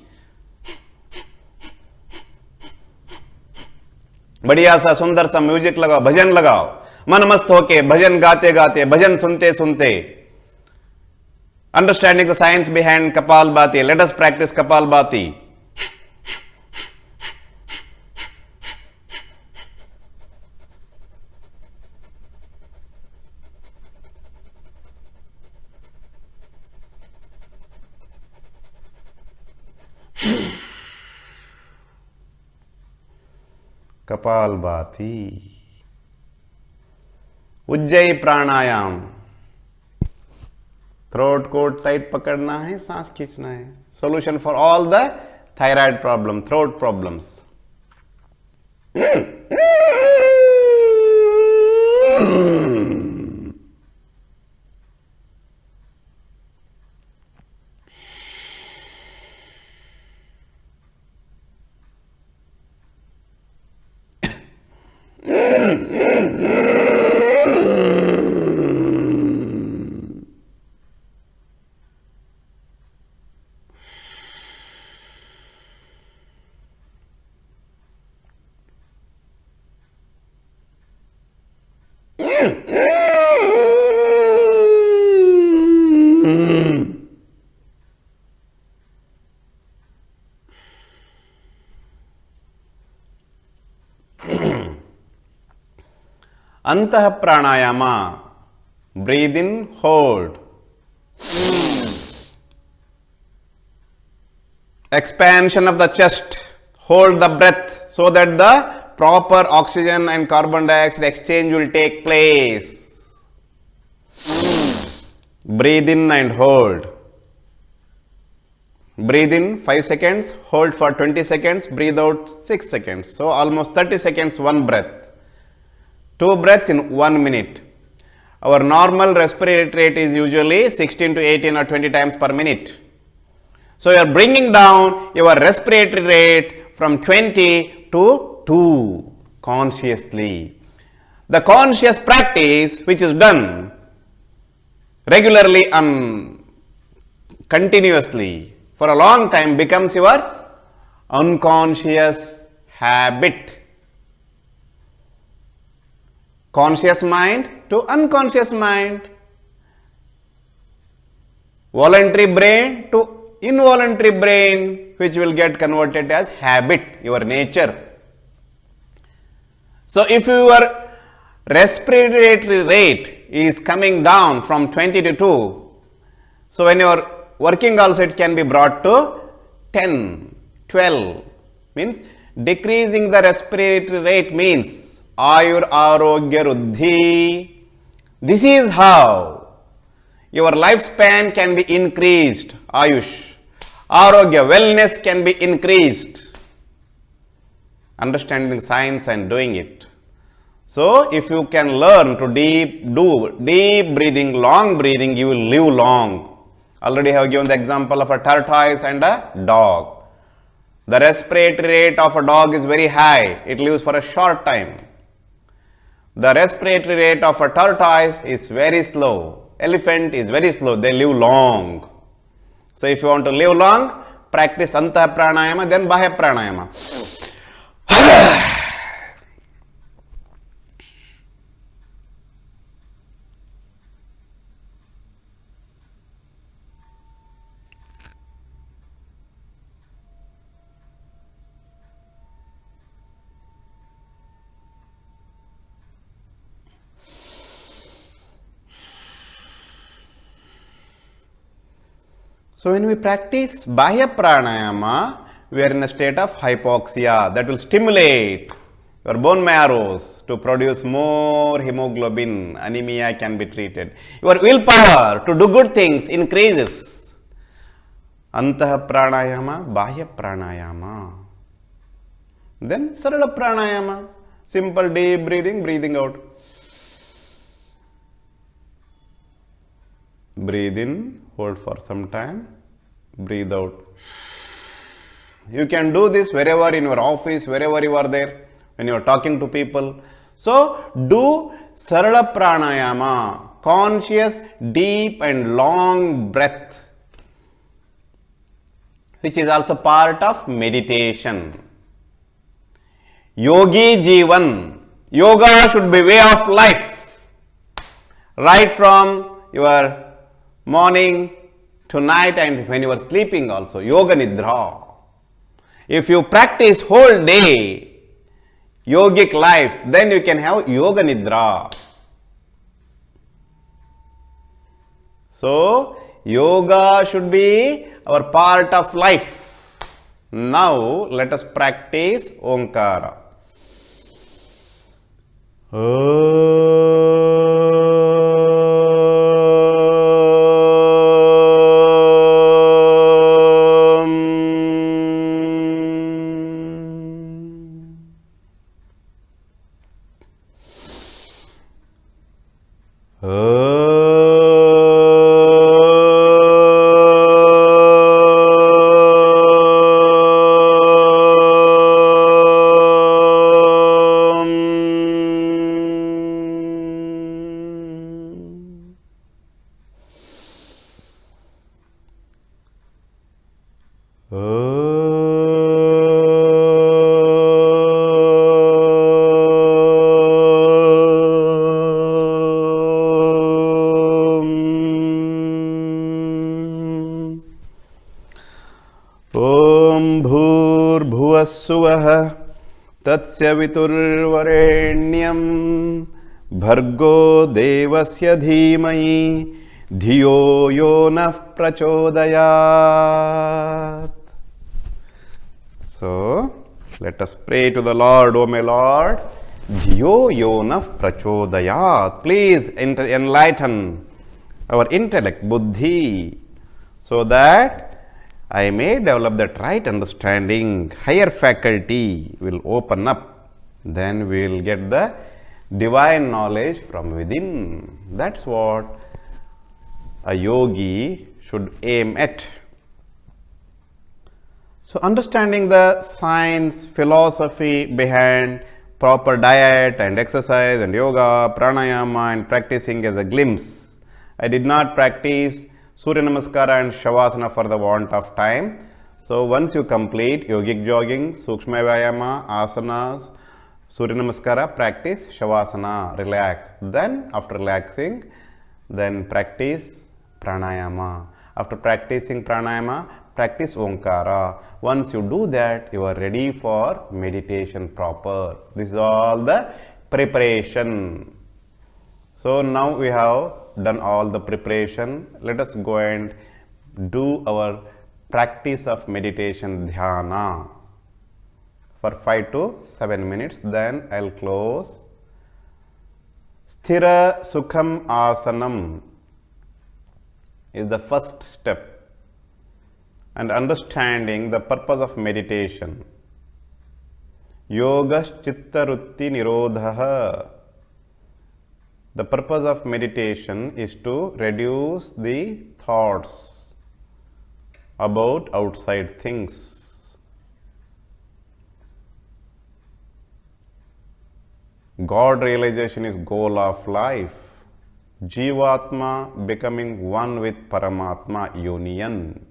बढ़िया सा सुंदर सा music लगाओ, भजन लगाओ, मन मस्त होके भजन गाते गाते, भजन सुनते सुनते. Understanding the science behind Kapalbhati, let us practice Kapalbhati. Kapalbhati. Ujjayi pranayama. Throat को टाइट पकड़ना है, सांस खींचना है. Solution for all the thyroid problem, throat problems. Antah pranayama. Breathe in, hold. Expansion of the chest. Hold the breath so that the proper oxygen and carbon dioxide exchange will take place. Breathe in and hold. Breathe in 5 seconds, hold for 20 seconds, breathe out 6 seconds. So almost 30 seconds, one breath. 2 breaths in 1 minute. Our normal respiratory rate is usually 16 to 18 or 20 times per minute. So you are bringing down your respiratory rate from 20 to 2 consciously. The conscious practice which is done regularly and continuously for a long time becomes your unconscious habit. Conscious mind to unconscious mind. Voluntary brain to involuntary brain, which will get converted as habit, your nature. So if your respiratory rate is coming down from 20 to 2, so when you are working also it can be brought to 10, 12, means decreasing the respiratory rate means Ayur Arogya Ruddhi. This is how your lifespan can be increased, Ayush. Arogya, wellness can be increased. Understanding science and doing it. So, if you can learn to do deep breathing, long breathing, you will live long. Already have given the example of a tortoise and a dog. The respiratory rate of a dog is very high. It lives for a short time. The respiratory rate of a tortoise is very slow. Elephant is very slow. They live long. So, if you want to live long, practice Antah Pranayama, then Bahya Pranayama. So, when we practice Bahya Pranayama, we are in a state of hypoxia that will stimulate your bone marrows to produce more hemoglobin. Anemia can be treated. Your willpower to do good things increases. Antah Pranayama, Bahya Pranayama. Then Sarala Pranayama, simple deep breathing, breathing out. Breathe in, hold for some time, breathe out. You can do this wherever in your office, wherever you are there, when you are talking to people. So, do Sarala Pranayama, conscious, deep and long breath, which is also part of meditation. Yogi Jivan, yoga should be way of life, right from your morning to night and when you are sleeping also, yoga nidra. If you practice whole day yogic life, then you can have yoga nidra. So, yoga should be our part of life. Now, let us practice Omkara. भूर्भुवस्सुवः तत्सवितुर्वरेण्यं Bhargo devasya dhimai dhiyo yo nah prachodayat. So, let us pray to the Lord. O my Lord, dhiyo yo nah prachodayat. Please enlighten our intellect, buddhi, so that I may develop that right understanding, higher faculty will open up. Then we will get the divine knowledge from within. That's what a yogi should aim at. So, understanding the science, philosophy behind proper diet and exercise and yoga, pranayama and practicing as a glimpse. I did not practice Surya Namaskara and Shavasana for the want of time. So, once you complete yogic jogging, Sukshma Vyayama, Asanas, Surya Namaskara, practice Shavasana, relax. Then, after relaxing, then practice Pranayama. After practicing Pranayama, practice Omkara. Once you do that, you are ready for meditation proper. This is all the preparation. So, now we have done all the preparation. Let us go and do our practice of meditation dhyana for 5 to 7 minutes. Then I will close. Sthira Sukham Asanam is the first step, and understanding the purpose of meditation. Yoga Chitta Rutti Nirodhaha. The purpose of meditation is to reduce the thoughts about outside things. God realization is goal of life. Jivatma becoming one with Paramatma, union.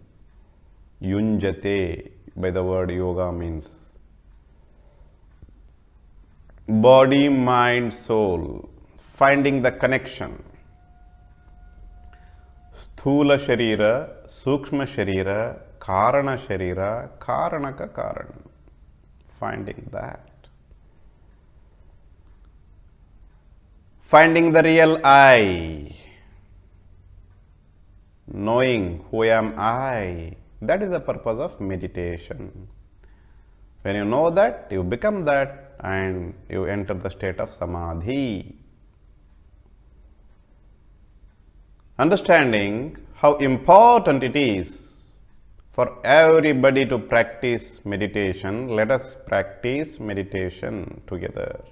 Yunjate by the word yoga means body, mind, soul. Finding the connection. Sthula Sharira, Sukshma Sharira, Karana Sharira, Karanaka Karan. Finding that. Finding the real I. Knowing who am I. That is the purpose of meditation. When you know that, you become that and you enter the state of Samadhi. Understanding how important it is for everybody to practice meditation, let us practice meditation together.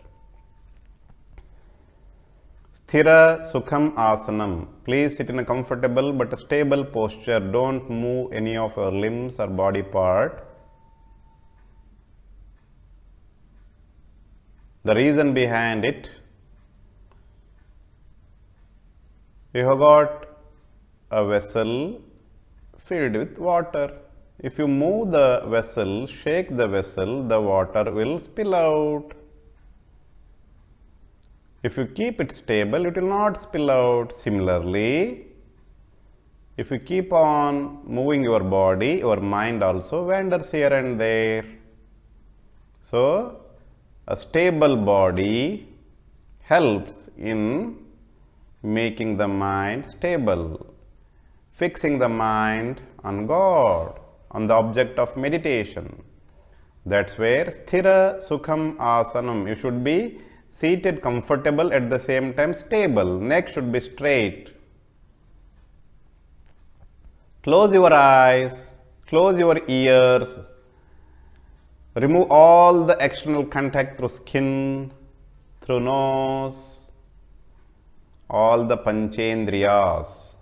Sthira Sukham Asanam. Please sit in a comfortable but a stable posture. Don't move any of your limbs or body part. The reason behind it, you have got a vessel filled with water. If you move the vessel, shake the vessel, the water will spill out. If you keep it stable, it will not spill out. Similarly, if you keep on moving your body, your mind also wanders here and there. So, a stable body helps in making the mind stable, fixing the mind on God, on the object of meditation. That's where Sthira Sukham Asanam. You should be seated comfortable, at the same time stable. Neck should be straight. Close your eyes, close your ears. Remove all the external contact through skin, through nose. All the panchendriyas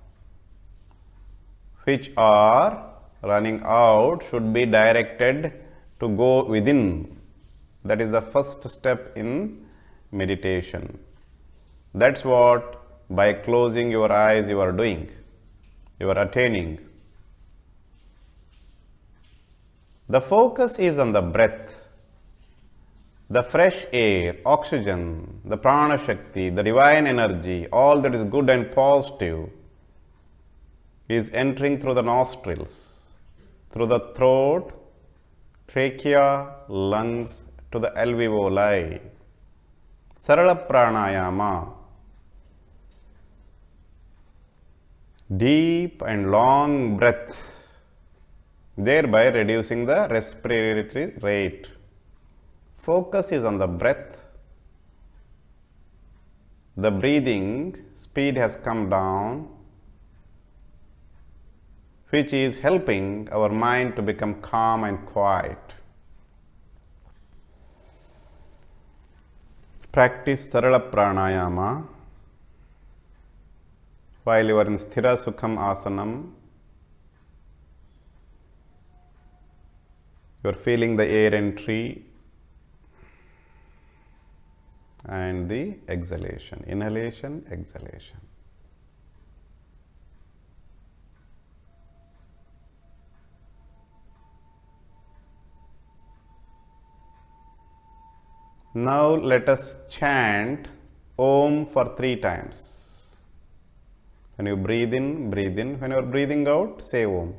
which are running out should be directed to go within. That is the first step in meditation. That's what by closing your eyes you are doing, you are attaining. The focus is on the breath, the fresh air, oxygen, the prana shakti, the divine energy, all that is good and positive is entering through the nostrils, through the throat, trachea, lungs, to the alveoli. Sarala pranayama, deep and long breath, thereby reducing the respiratory rate. Focus is on the breath. The breathing speed has come down, which is helping our mind to become calm and quiet. Practice Sarala Pranayama while you are in Sthira Sukham Asanam. You are feeling the air entry and the exhalation, inhalation, exhalation. Now let us chant Om for 3 times. When you breathe in, breathe in. When you are breathing out, say Om.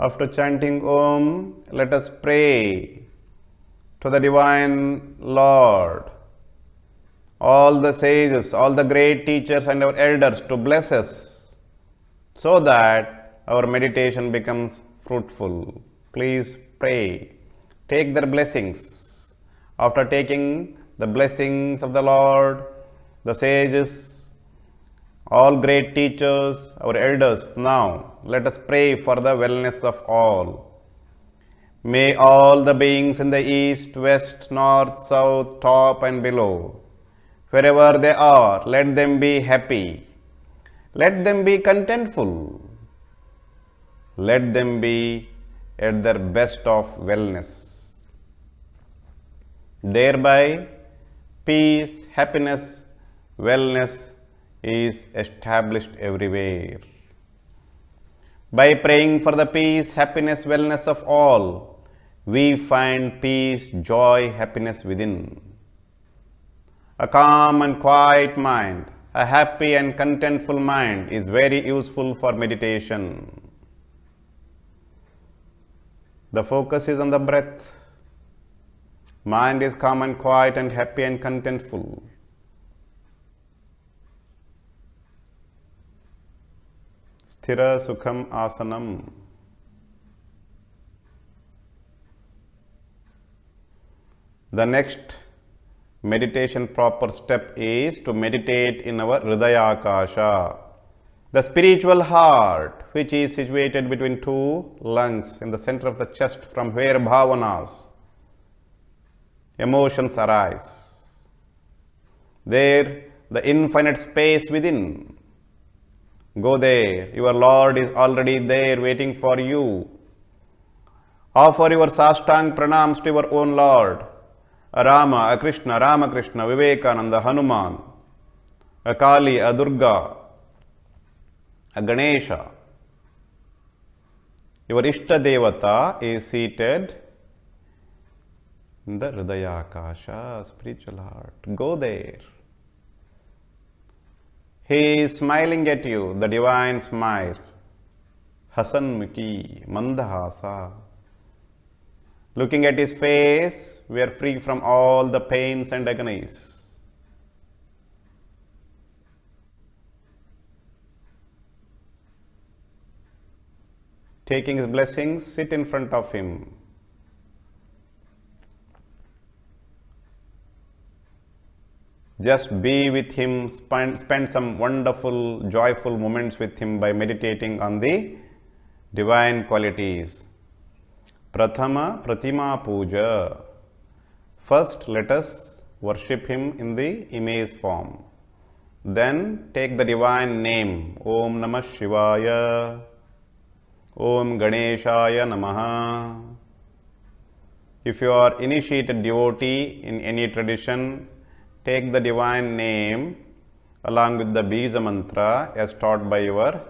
After chanting Om, let us pray to the Divine Lord, all the sages, all the great teachers and our elders to bless us so that our meditation becomes fruitful. Please pray. Take their blessings. After taking the blessings of the Lord, the sages, all great teachers, our elders, now let us pray for the wellness of all. May all the beings in the east, west, north, south, top and below, wherever they are, let them be happy. Let them be contentful. Let them be at their best of wellness. Thereby, peace, happiness, wellness is established everywhere. By praying for the peace, happiness, wellness of all, we find peace, joy, happiness within. A calm and quiet mind, a happy and contentful mind is very useful for meditation. The focus is on the breath. Mind is calm and quiet and happy and contentful. Sthira Sukham Asanam. The next meditation proper step is to meditate in our Hridayakasha, the spiritual heart, which is situated between 2 lungs in the center of the chest, from where bhavanas, emotions arise. There, the infinite space within. Go there. Your Lord is already there waiting for you. Offer your sashtang pranams to your own Lord. A Rama, a Krishna, Ramakrishna, Vivekananda, Hanuman, a Kali, a Durga, a Ganesha. Your Ishta Devata is seated in the Hridayakasha, spiritual heart. Go there. He is smiling at you, the divine smile. Hasanmukhi, Mandahasa. Looking at his face, we are free from all the pains and agonies. Taking his blessings, sit in front of him. Just be with him, spend some wonderful, joyful moments with him by meditating on the divine qualities. Prathama Pratima Puja. First, let us worship him in the image form. Then take the divine name. Om Namah Shivaya. Om Ganeshaya Namaha. If you are initiated devotee in any tradition, take the divine name along with the Bija mantra as taught by your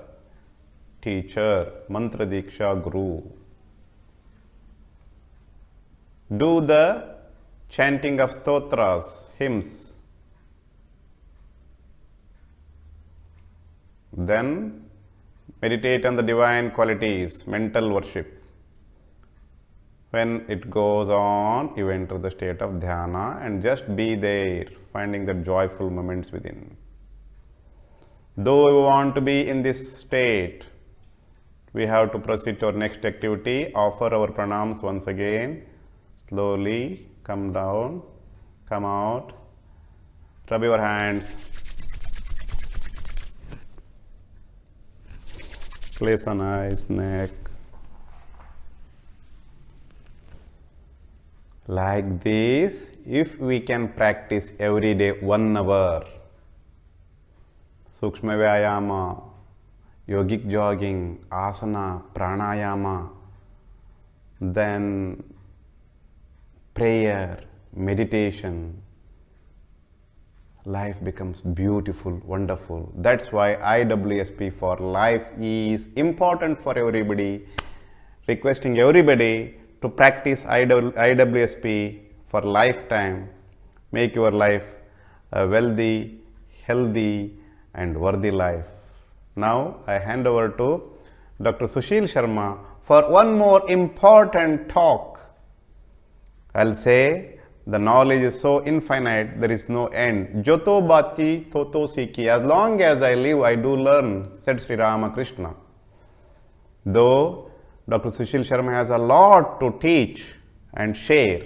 teacher, Mantra Diksha Guru. Do the chanting of stotras, hymns. Then meditate on the divine qualities, mental worship. When it goes on, you enter the state of dhyana and just be there, finding the joyful moments within. Though we want to be in this state, we have to proceed to our next activity. Offer our pranams once again. Slowly come down, come out, rub your hands, place on eyes, neck. Like this, if we can practice every day 1 hour, Sukshma Vyayama, yogic jogging, asana, pranayama, then prayer, meditation, life becomes beautiful, wonderful. That's why IWSP for life is important for everybody. Requesting everybody to practice IWSP for lifetime. Make your life a wealthy, healthy and worthy life. Now I hand over to Dr. Sushil Sharma for one more important talk. I'll say the knowledge is so infinite, there is no end. Joto bati toto siki. As long as I live, I do learn, said Sri Ramakrishna. Though Dr. Sushil Sharma has a lot to teach and share,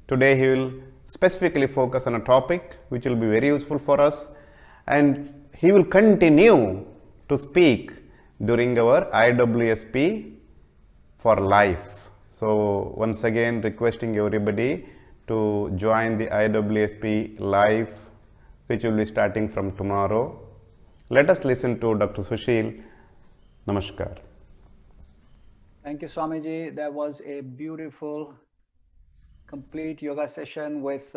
today he will specifically focus on a topic which will be very useful for us, and he will continue to speak during our IWSP for life. So once again requesting everybody to join the IWSP live, which will be starting from tomorrow. Let us listen to Dr. Sushil. Namaskar. Thank you, Swamiji. That was a beautiful, complete yoga session with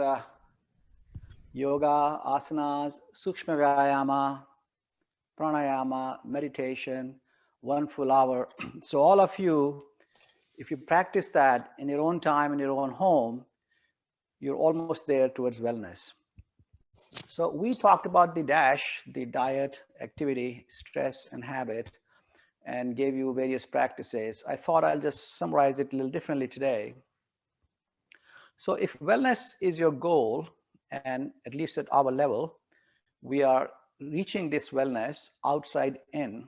yoga, asanas, sukshma vyayama, pranayama, meditation, 1 full hour. So all of you, if you practice that in your own time, in your own home, you're almost there towards wellness. So we talked about the DASH, the diet, activity, stress, and habit, and gave you various practices. I thought I'll just summarize it a little differently today. So if wellness is your goal, and at least at our level, we are reaching this wellness outside in.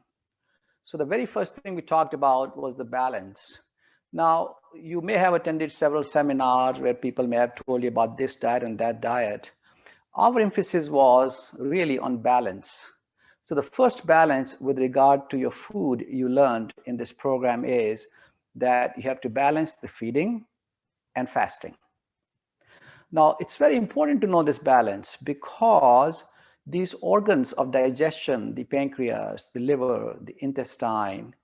So the very first thing we talked about was the balance. Now, you may have attended several seminars where people may have told you about this diet and that diet. Our emphasis was really on balance. So the first balance with regard to your food you learned in this program is that you have to balance the feeding and fasting. Now, it's very important to know this balance because these organs of digestion, the pancreas, the liver, the intestine,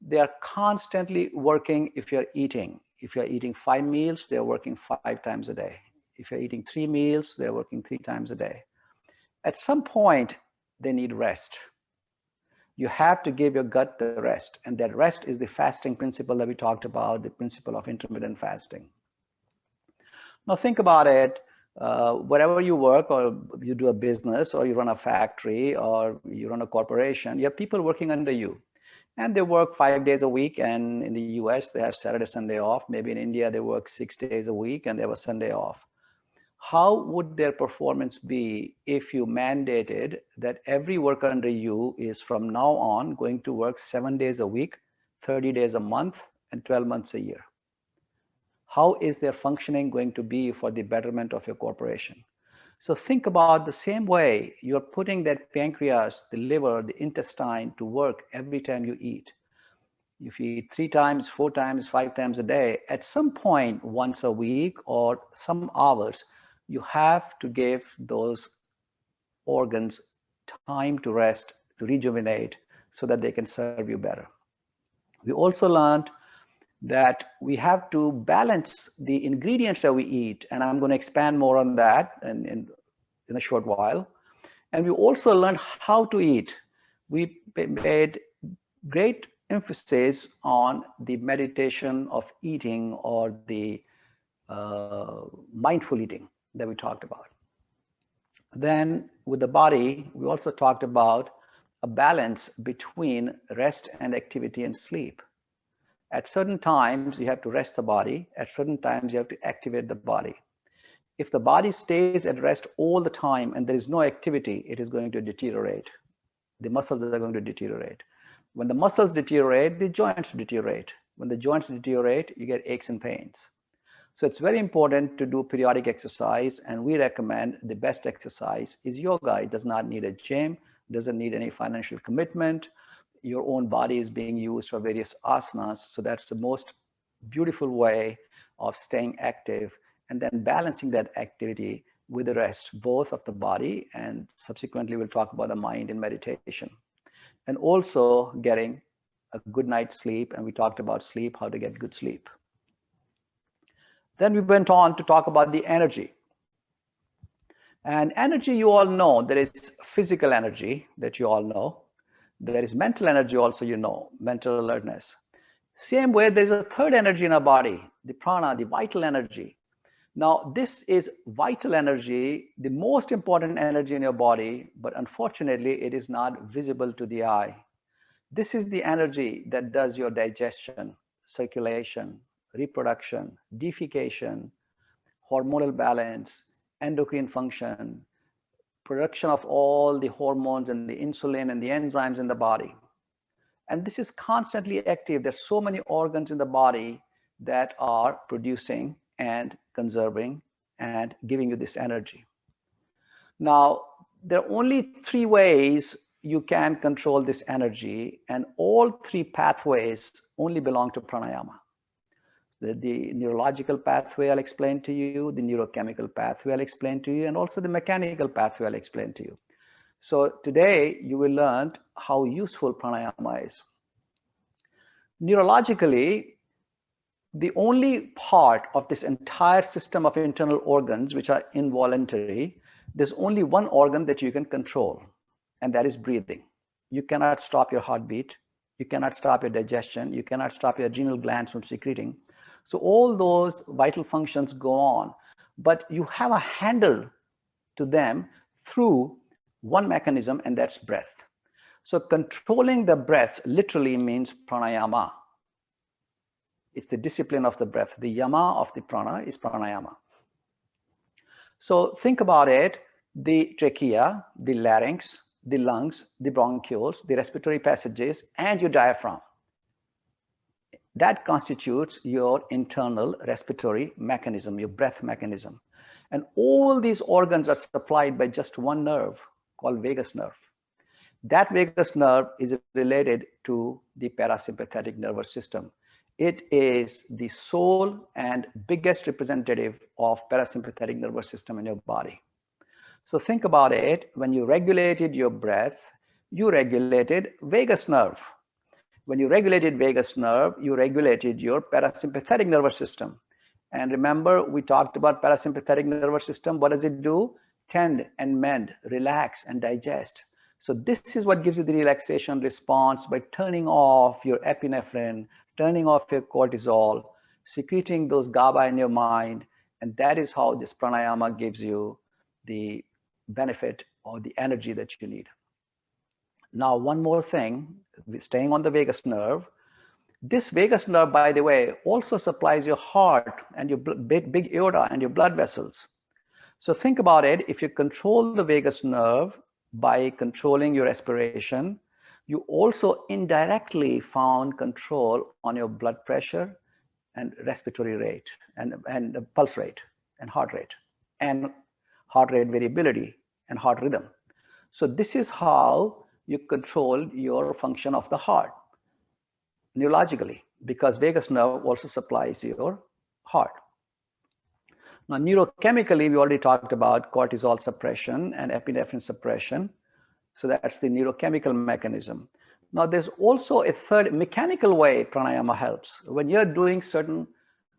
they are constantly working if you're eating. If you're eating 5 meals, they're working 5 times a day. If you're eating 3 meals, they're working 3 times a day. At some point, they need rest. You have to give your gut the rest. And that rest is the fasting principle that we talked about, the principle of intermittent fasting. Now think about it. Wherever you work or you do a business or you run a factory or you run a corporation, you have people working under you. And they work 5 days a week, and in the US, they have Saturday, Sunday off. Maybe in India, they work 6 days a week and they have a Sunday off. How would their performance be if you mandated that every worker under you is from now on going to work 7 days a week, 30 days a month, and 12 months a year? How is their functioning going to be for the betterment of your corporation? So think about the same way you're putting that pancreas, the liver, the intestine to work every time you eat. If you eat 3 times, 4 times, 5 times a day, at some point, once a week or some hours, you have to give those organs time to rest, to rejuvenate, so that they can serve you better. We also learned that we have to balance the ingredients that we eat, and I'm going to expand more on that in a short while. And we also learned how to eat. We made great emphasis on the meditation of eating, or the mindful eating that we talked about. Then with the body, we also talked about a balance between rest and activity and sleep. At certain times, you have to rest the body. At certain times, you have to activate the body. If the body stays at rest all the time and there is no activity, it is going to deteriorate. The muscles are going to deteriorate. When the muscles deteriorate, the joints deteriorate. When the joints deteriorate, you get aches and pains. So it's very important to do periodic exercise, and we recommend the best exercise is yoga. It does not need a gym, doesn't need any financial commitment. Your own body is being used for various asanas. So that's the most beautiful way of staying active, and then balancing that activity with the rest, both of the body, and subsequently we'll talk about the mind in meditation. And also getting a good night's sleep, and we talked about sleep, how to get good sleep. Then we went on to talk about the energy. And energy, you all know, there is physical energy that you all know. There is mental energy also, you know, mental alertness. Same way, there's a third energy in our body, the prana, the vital energy. Now, this is vital energy, the most important energy in your body, but unfortunately, it is not visible to the eye. This is the energy that does your digestion, circulation, reproduction, defecation, hormonal balance, endocrine function, production of all the hormones and the insulin and the enzymes in the body. And this is constantly active. There's so many organs in the body that are producing and conserving and giving you this energy. Now, there are only 3 ways you can control this energy, and all 3 pathways only belong to pranayama. The neurological pathway I'll explain to you, the neurochemical pathway I'll explain to you, and also the mechanical pathway I'll explain to you. So today you will learn how useful pranayama is. Neurologically, the only part of this entire system of internal organs which are involuntary, there's only one organ that you can control, and that is breathing. You cannot stop your heartbeat. You cannot stop your digestion. You cannot stop your adrenal glands from secreting. So all those vital functions go on, but you have a handle to them through one mechanism, and that's breath. So controlling the breath literally means pranayama. It's the discipline of the breath. The yama of the prana is pranayama. So think about it, the trachea, the larynx, the lungs, the bronchioles, the respiratory passages, and your diaphragm. That constitutes your internal respiratory mechanism, your breath mechanism. And all these organs are supplied by just one nerve called vagus nerve. That vagus nerve is related to the parasympathetic nervous system. It is the sole and biggest representative of parasympathetic nervous system in your body. So think about it, when you regulated your breath, you regulated vagus nerve. When you regulated vagus nerve, you regulated your parasympathetic nervous system. And remember, we talked about parasympathetic nervous system. What does it do? Tend and mend, relax and digest. So this is what gives you the relaxation response by turning off your epinephrine, turning off your cortisol, secreting those GABA in your mind. And that is how this pranayama gives you the benefit or the energy that you need. Now, one more thing, staying on the vagus nerve. This vagus nerve, by the way, also supplies your heart and your big aorta and your blood vessels. So think about it, if you control the vagus nerve by controlling your respiration, you also indirectly found control on your blood pressure and respiratory rate and pulse rate and heart rate variability and heart rhythm. So this is how you control your function of the heart. neurologically, because vagus nerve also supplies your heart. Now, neurochemically, we already talked about cortisol suppression and epinephrine suppression. So that's the neurochemical mechanism. Now, there's also a third mechanical way pranayama helps. When you're doing certain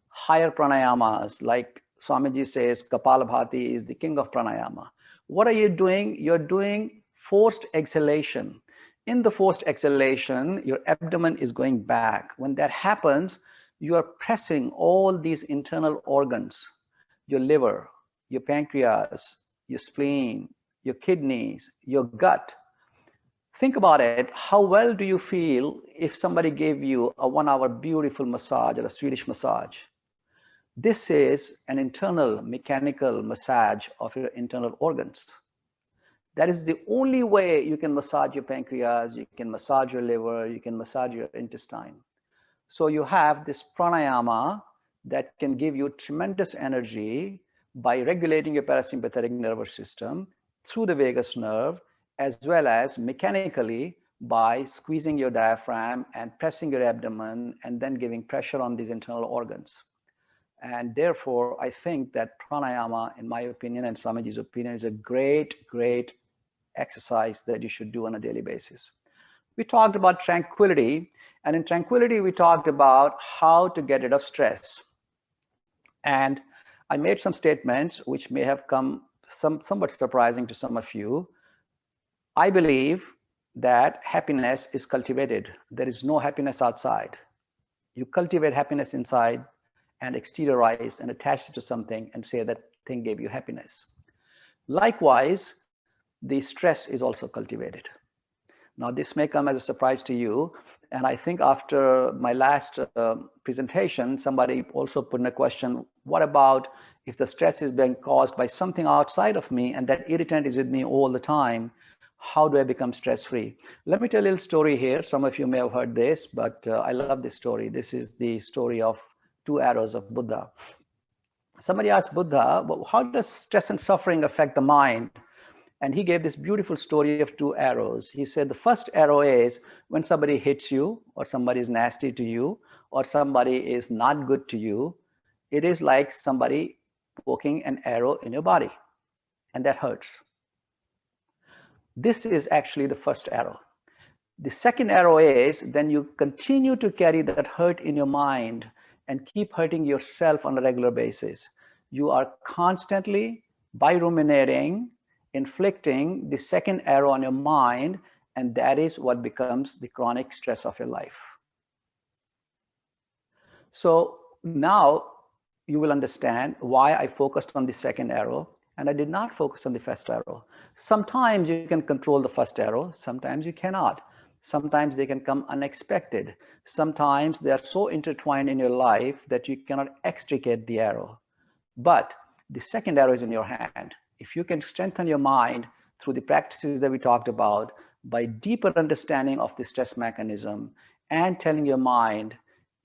higher pranayamas, like Swamiji says, Kapalabhati is the king of pranayama. What are you doing? You're doing forced exhalation. In the forced exhalation, your abdomen is going back. When that happens, you are pressing all these internal organs, your liver, your pancreas, your spleen, your kidneys, your gut. Think about it. How well do you feel if somebody gave you a 1-hour beautiful massage or a Swedish massage? This is an internal mechanical massage of your internal organs. That is the only way you can massage your pancreas, you can massage your liver, you can massage your intestine. So you have this pranayama that can give you tremendous energy by regulating your parasympathetic nervous system through the vagus nerve, as well as mechanically by squeezing your diaphragm and pressing your abdomen and then giving pressure on these internal organs. And therefore, I think that pranayama, in my opinion and Swamiji's opinion, is a great, great exercise that you should do on a daily basis. We talked about tranquility, and in tranquility, we talked about how to get rid of stress. And I made some statements which may have come somewhat surprising to some of you. I believe that happiness is cultivated. There is no happiness outside. You cultivate happiness inside and exteriorize and attach it to something and say that thing gave you happiness. Likewise, the stress is also cultivated. Now, this may come as a surprise to you. And I think after my last presentation, somebody also put in a question, what about if the stress is being caused by something outside of me and that irritant is with me all the time? How do I become stress-free? Let me tell you a little story here. Some of you may have heard this, but I love this story. This is the story of 2 arrows of Buddha. Somebody asked Buddha, well, how does stress and suffering affect the mind? And he gave this beautiful story of 2 arrows. He said the first arrow is when somebody hits you, or somebody is nasty to you, or somebody is not good to you, it is like somebody poking an arrow in your body, and that hurts. This is actually the first arrow. The second arrow is then you continue to carry that hurt in your mind and keep hurting yourself on a regular basis. You are constantly, by ruminating, inflicting the second arrow on your mind, and that is what becomes the chronic stress of your life. So now you will understand why I focused on the second arrow and I did not focus on the first arrow. Sometimes you can control the first arrow, sometimes you cannot. Sometimes they can come unexpected. Sometimes they are so intertwined in your life that you cannot extricate the arrow. But the second arrow is in your hand. If you can strengthen your mind through the practices that we talked about, by deeper understanding of the stress mechanism and telling your mind,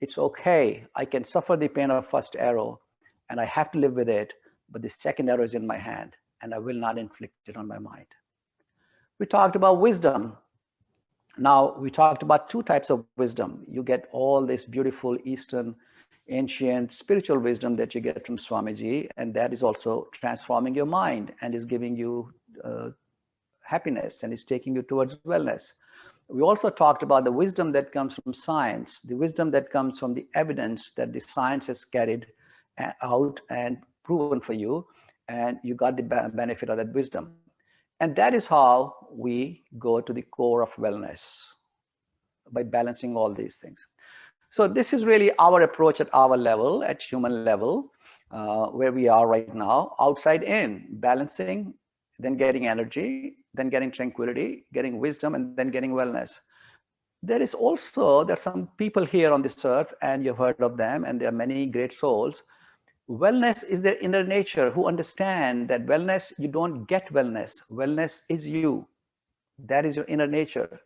it's okay, I can suffer the pain of first arrow and I have to live with it, but the second arrow is in my hand and I will not inflict it on my mind. We talked about wisdom. Now, we talked about 2 types of wisdom. You get all this beautiful Eastern, ancient spiritual wisdom that you get from Swamiji, and that is also transforming your mind and is giving you happiness and is taking you towards wellness. We also talked about the wisdom that comes from science, the wisdom that comes from the evidence that the science has carried out and proven for you, and you got the benefit of that wisdom. And that is how we go to the core of wellness, by balancing all these things. So this is really our approach at our level, at human level, where we are right now, outside in, balancing, then getting energy, then getting tranquility, getting wisdom, and then getting wellness. There's some people here on this earth, and you've heard of them, and there are many great souls. Wellness is their inner nature, who understand that wellness, you don't get wellness. Wellness is you. That is your inner nature.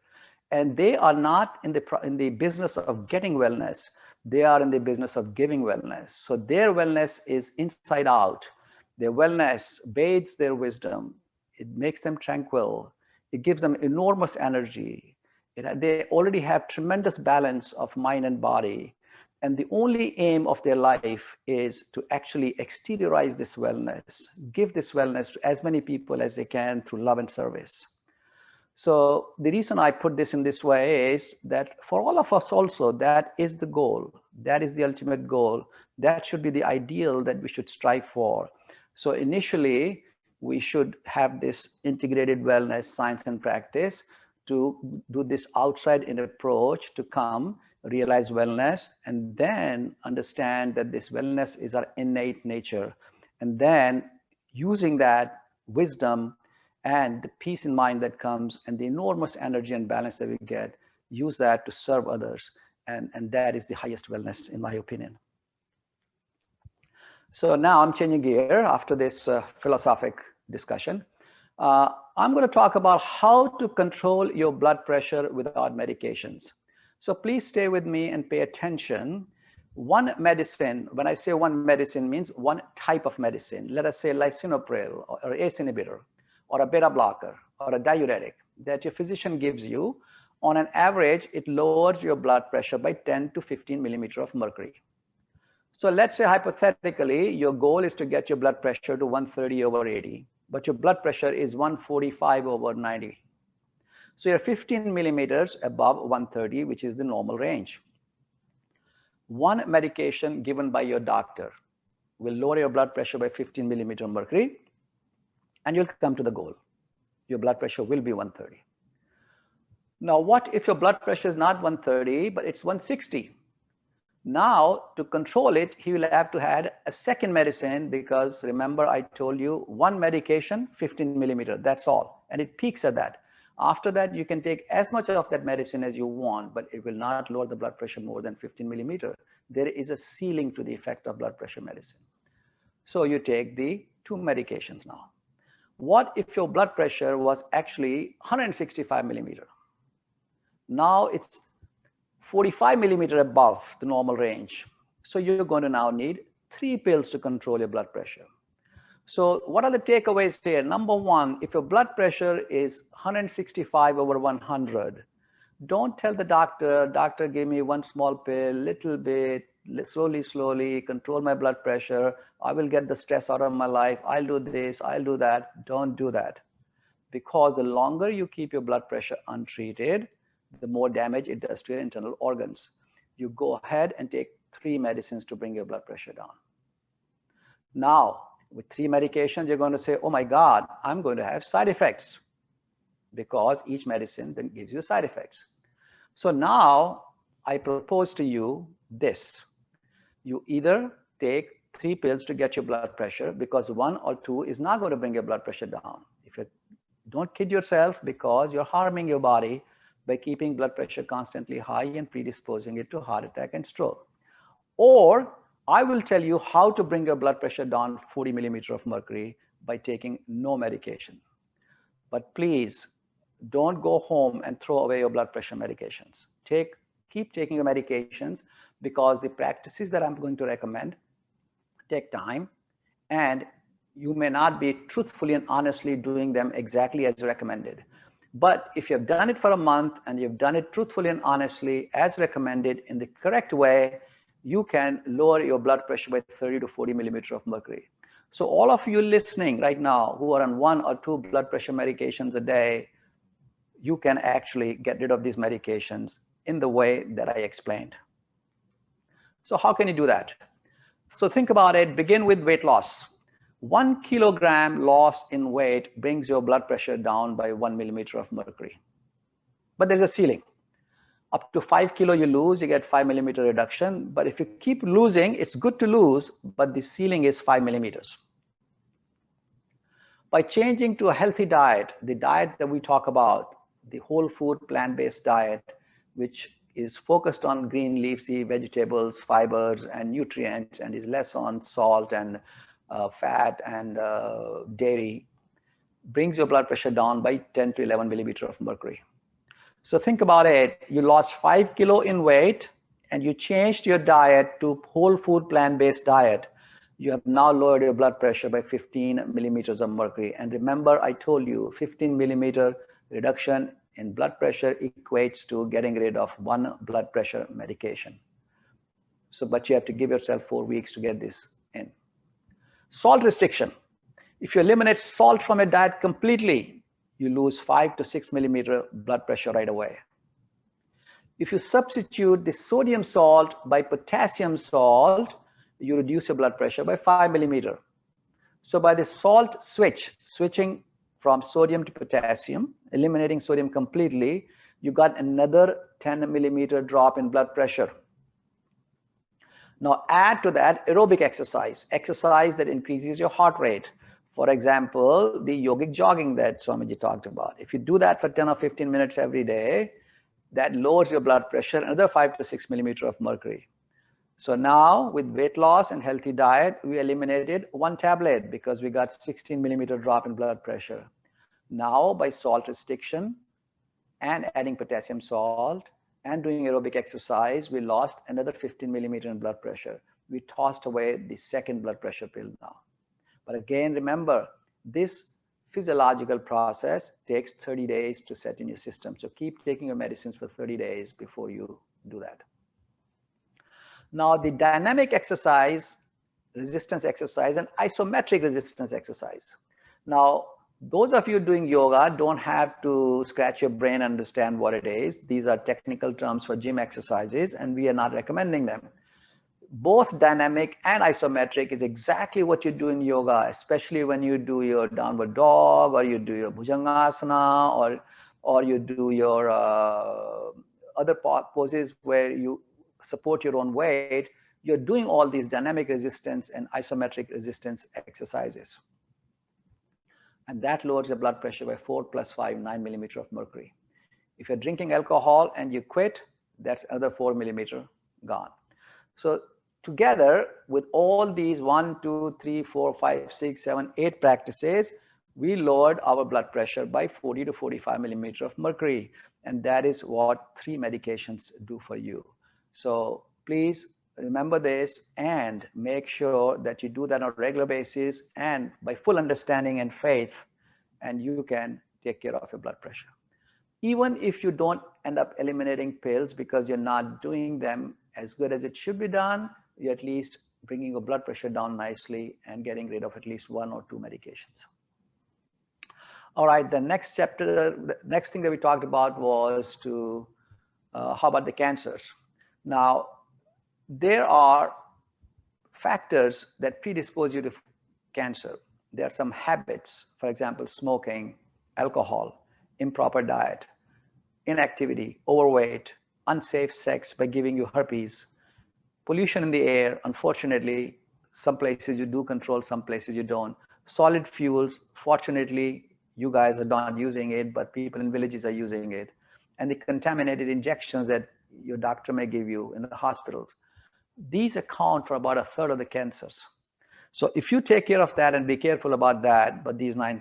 And they are not in the business of getting wellness. They are in the business of giving wellness. So their wellness is inside out. Their wellness bathes their wisdom. It makes them tranquil. It gives them enormous energy. They already have tremendous balance of mind and body. And the only aim of their life is to actually exteriorize this wellness, give this wellness to as many people as they can through love and service. So the reason I put this in this way is that for all of us also, that is the goal. That is the ultimate goal. That should be the ideal that we should strive for. So initially, we should have this integrated wellness, science and practice to do this outside-in approach to come, realize wellness, and then understand that this wellness is our innate nature. And then using that wisdom and the peace in mind that comes and the enormous energy and balance that we get, use that to serve others. And that is the highest wellness, in my opinion. So now I'm changing gear after this philosophic discussion. I'm going to talk about how to control your blood pressure without medications. So please stay with me and pay attention. One medicine, when I say one medicine, means one type of medicine. Let us say lisinopril or ACE inhibitor or a beta blocker or a diuretic that your physician gives you. On an average, it lowers your blood pressure by 10 to 15 millimeter of mercury. So let's say hypothetically, your goal is to get your blood pressure to 130/80, but your blood pressure is 145/90. So you're 15 millimeters above 130, which is the normal range. One medication given by your doctor will lower your blood pressure by 15 millimeter of mercury, and you'll come to the goal. Your blood pressure will be 130. Now, what if your blood pressure is not 130, but it's 160? Now, to control it, he will have to add a second medicine because remember I told you one medication, 15 millimeter, that's all. And it peaks at that. After that, you can take as much of that medicine as you want, but it will not lower the blood pressure more than 15 millimeter. There is a ceiling to the effect of blood pressure medicine. So you take the two medications now. What if your blood pressure was actually 165 millimeter? Now it's 45 millimeter above the normal range. So you're going to now need 3 pills to control your blood pressure. So what are the takeaways here? Number one, if your blood pressure is 165/100, don't tell the doctor gave me one small pill, little bit, slowly, control my blood pressure. I will get the stress out of my life. I'll do this, I'll do that. Don't do that. Because the longer you keep your blood pressure untreated, the more damage it does to your internal organs. You go ahead and take 3 medicines to bring your blood pressure down. Now, with 3 medications, you're going to say, oh my God, I'm going to have side effects because each medicine then gives you side effects. So now I propose to you this. You either take 3 pills to get your blood pressure because 1 or 2 is not going to bring your blood pressure down. If you don't kid yourself because you're harming your body by keeping blood pressure constantly high and predisposing it to heart attack and stroke. Or I will tell you how to bring your blood pressure down 40 millimeter of mercury by taking no medication. But please don't go home and throw away your blood pressure medications. Keep taking your medications because the practices that I'm going to recommend take time and you may not be truthfully and honestly doing them exactly as recommended. But if you've done it for a month and you've done it truthfully and honestly as recommended in the correct way, you can lower your blood pressure by 30 to 40 millimeter of mercury. So all of you listening right now who are on 1 or 2 blood pressure medications a day, you can actually get rid of these medications in the way that I explained. So how can you do that? So think about it, begin with weight loss. 1 kilogram loss in weight brings your blood pressure down by 1 millimeter of mercury. But there's a ceiling. Up to 5 kilo you lose, you get 5 millimeter reduction. But if you keep losing, it's good to lose, but the ceiling is 5 millimeters. By changing to a healthy diet, the diet that we talk about, the whole food plant-based diet, which is focused on green leafy vegetables, fibers, and nutrients, and is less on salt and fat and dairy, brings your blood pressure down by 10 to 11 millimeter of mercury. So think about it. You lost 5 kilo in weight and you changed your diet to whole food plant-based diet. You have now lowered your blood pressure by 15 millimeters of mercury. And remember, I told you 15 millimeter reduction in blood pressure equates to getting rid of 1 blood pressure medication. So, but you have to give yourself 4 weeks to get this in. Salt restriction. If you eliminate salt from your diet completely, you lose 5 to 6 millimeter blood pressure right away. If you substitute the sodium salt by potassium salt, you reduce your blood pressure by 5 millimeter. So by the salt switching from sodium to potassium, eliminating sodium completely, you got another 10 millimeter drop in blood pressure. Now add to that aerobic exercise that increases your heart rate. For example, the yogic jogging that Swamiji talked about. If you do that for 10 or 15 minutes every day, that lowers your blood pressure another 5 to 6 millimeter of mercury. So now with weight loss and healthy diet, we eliminated 1 tablet because we got 16 millimeter drop in blood pressure. Now by salt restriction and adding potassium salt and doing aerobic exercise, we lost another 15 millimeter in blood pressure. We tossed away the second blood pressure pill now. But again, remember, this physiological process takes 30 days to set in your system. So keep taking your medicines for 30 days before you do that. Now the dynamic exercise, resistance exercise, and isometric resistance exercise. Now, those of you doing yoga don't have to scratch your brain and understand what it is. These are technical terms for gym exercises, and we are not recommending them. Both dynamic and isometric is exactly what you do in yoga, especially when you do your downward dog, or you do your bhujangasana, or you do your other poses where you support your own weight. You're doing all these dynamic resistance and isometric resistance exercises. And that lowers your blood pressure by 4 plus 5, 9 millimeter of mercury. If you're drinking alcohol and you quit, that's another 4 millimeter gone. So together with all these 1, 2, 3, 4, 5, 6, 7, 8 practices, we lowered our blood pressure by 40 to 45 millimeter of mercury. And that is what 3 medications do for you. So please remember this and make sure that you do that on a regular basis and by full understanding and faith, and you can take care of your blood pressure. Even if you don't end up eliminating pills because you're not doing them as good as it should be done, you're at least bringing your blood pressure down nicely and getting rid of at least 1 or 2 medications. All right, the next chapter, the next thing that we talked about was to, how about the cancers? Now, there are factors that predispose you to cancer. There are some habits, for example, smoking, alcohol, improper diet, inactivity, overweight, unsafe sex by giving you herpes, pollution in the air. Unfortunately, some places you do control, some places you don't. Solid fuels, fortunately, you guys are not using it, but people in villages are using it. And the contaminated injections that your doctor may give you in the hospitals. These account for about 1/3 of the cancers. So if you take care of that and be careful about that, but these 9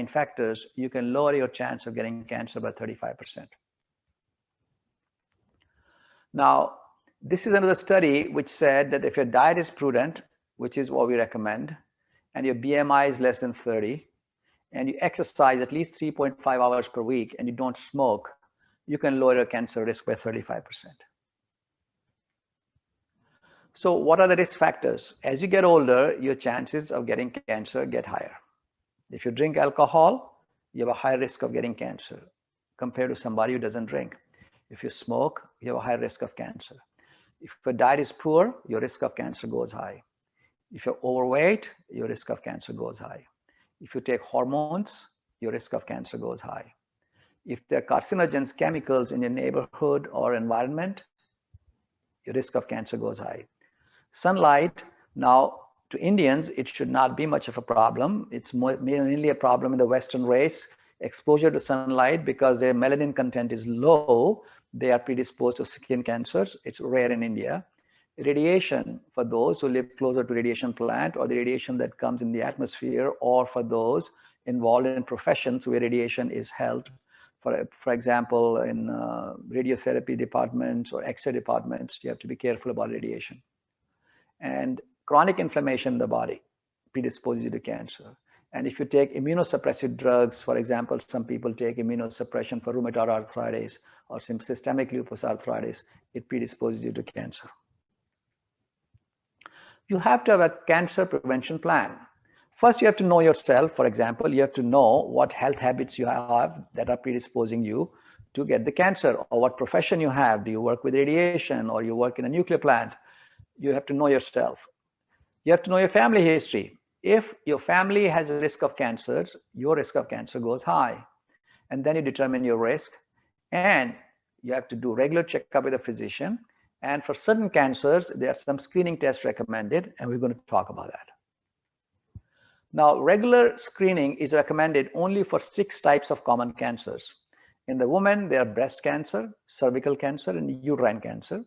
factors, you can lower your chance of getting cancer by 35%. Now, this is another study which said that if your diet is prudent, which is what we recommend, and your BMI is less than 30, and you exercise at least 3.5 hours per week, and you don't smoke, you can lower your cancer risk by 35%. So what are the risk factors? As you get older, your chances of getting cancer get higher. If you drink alcohol, you have a higher risk of getting cancer compared to somebody who doesn't drink. If you smoke, you have a higher risk of cancer. If your diet is poor, your risk of cancer goes high. If you're overweight, your risk of cancer goes high. If you take hormones, your risk of cancer goes high. If there are carcinogens, chemicals in your neighborhood or environment, your risk of cancer goes high. Sunlight, now to Indians, it should not be much of a problem. It's mainly a problem in the Western race. Exposure to sunlight, because their melanin content is low, they are predisposed to skin cancers. It's rare in India. Radiation, for those who live closer to radiation plant or the radiation that comes in the atmosphere, or for those involved in professions where radiation is held, for example, in radiotherapy departments or X-ray departments, you have to be careful about radiation. And chronic inflammation in the body predisposes you to cancer. And if you take immunosuppressive drugs, for example, some people take immunosuppression for rheumatoid arthritis or some systemic lupus arthritis, it predisposes you to cancer. You have to have a cancer prevention plan. First, you have to know yourself. For example, you have to know what health habits you have that are predisposing you to get the cancer, or what profession you have. Do you work with radiation, or you work in a nuclear plant? You have to know yourself. You have to know your family history. If your family has a risk of cancers, your risk of cancer goes high. And then you determine your risk, and you have to do regular checkup with a physician. And for certain cancers, there are some screening tests recommended, and we're going to talk about that. Now, regular screening is recommended only for 6 types of common cancers. In the woman, there are breast cancer, cervical cancer, and uterine cancer.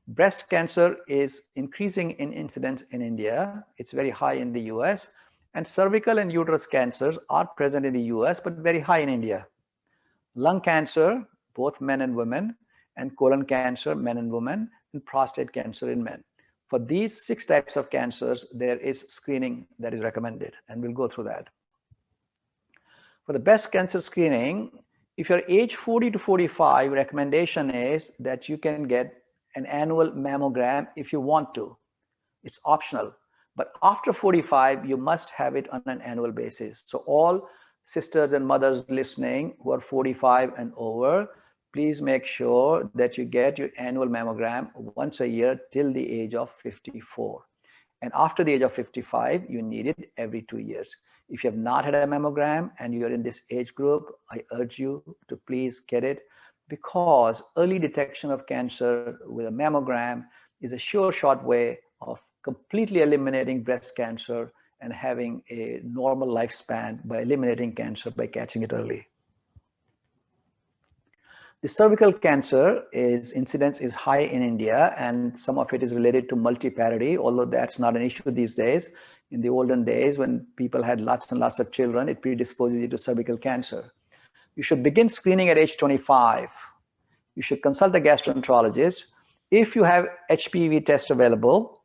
Breast cancer is increasing in incidence in India. It's very high in the US. And cervical and uterus cancers are present in the US, but very high in India. Lung cancer, both men and women, and colon cancer, men and women, and prostate cancer in men. For these 6 types of cancers, there is screening that is recommended, and we'll go through that. For the breast cancer screening, if you're age 40 to 45, recommendation is that you can get an annual mammogram if you want to. It's optional. But after 45, you must have it on an annual basis. So all sisters and mothers listening who are 45 and over, please make sure that you get your annual mammogram once a year till the age of 54. And after the age of 55, you need it every 2 years. If you have not had a mammogram and you're in this age group, I urge you to please get it, because early detection of cancer with a mammogram is a sure shot way of completely eliminating breast cancer and having a normal lifespan by eliminating cancer by catching it early. The cervical cancer incidence is high in India, and some of it is related to multiparity, although that's not an issue these days. In the olden days, when people had lots and lots of children, it predisposes you to cervical cancer. You should begin screening at age 25. You should consult a gastroenterologist. If you have HPV test available,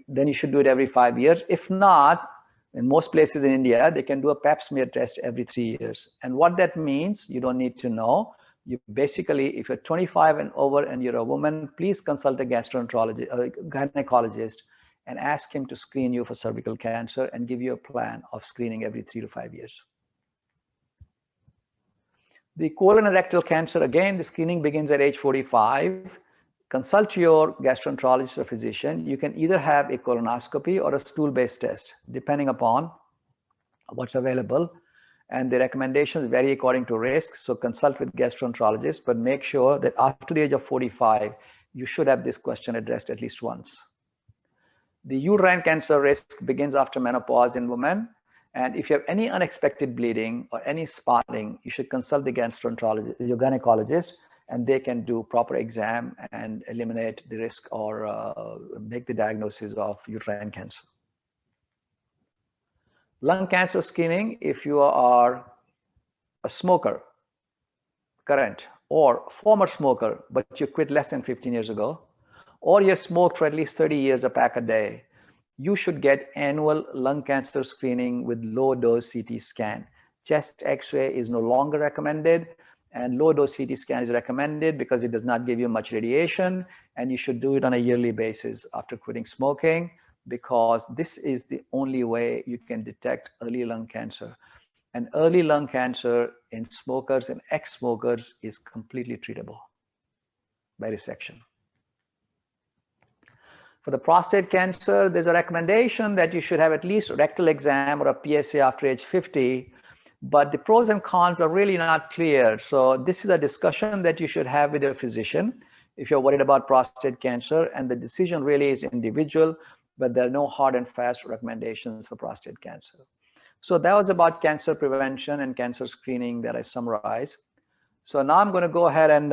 then you should do it every 5 years. If not, in most places in India, they can do a pap smear test every 3 years. And what that means, you don't need to know. You basically, if you're 25 and over and you're a woman, please consult a gastroenterologist or a gynecologist and ask him to screen you for cervical cancer and give you a plan of screening every 3 to 5 years. The colon and rectal cancer, again, the screening begins at age 45. Consult your gastroenterologist or physician. You can either have a colonoscopy or a stool-based test, depending upon what's available. And the recommendations vary according to risk. So consult with gastroenterologists, but make sure that after the age of 45, you should have this question addressed at least once. The uterine cancer risk begins after menopause in women. And if you have any unexpected bleeding or any spotting, you should consult the gastroenterologist, your gynecologist, and they can do proper exam and eliminate the risk or make the diagnosis of uterine cancer. Lung cancer screening, if you are a smoker, current, or former smoker, but you quit less than 15 years ago, or you smoked for at least 30 years a pack a day, you should get annual lung cancer screening with low-dose CT scan. Chest X-ray is no longer recommended, and low-dose CT scan is recommended because it does not give you much radiation, and you should do it on a yearly basis after quitting smoking, because this is the only way you can detect early lung cancer. And early lung cancer in smokers and ex-smokers is completely treatable by resection. For the prostate cancer, there's a recommendation that you should have at least a rectal exam or a PSA after age 50, but the pros and cons are really not clear. So this is a discussion that you should have with your physician if you're worried about prostate cancer, and the decision really is individual, but there are no hard and fast recommendations for prostate cancer. So that was about cancer prevention and cancer screening that I summarized. So now I'm going to go ahead and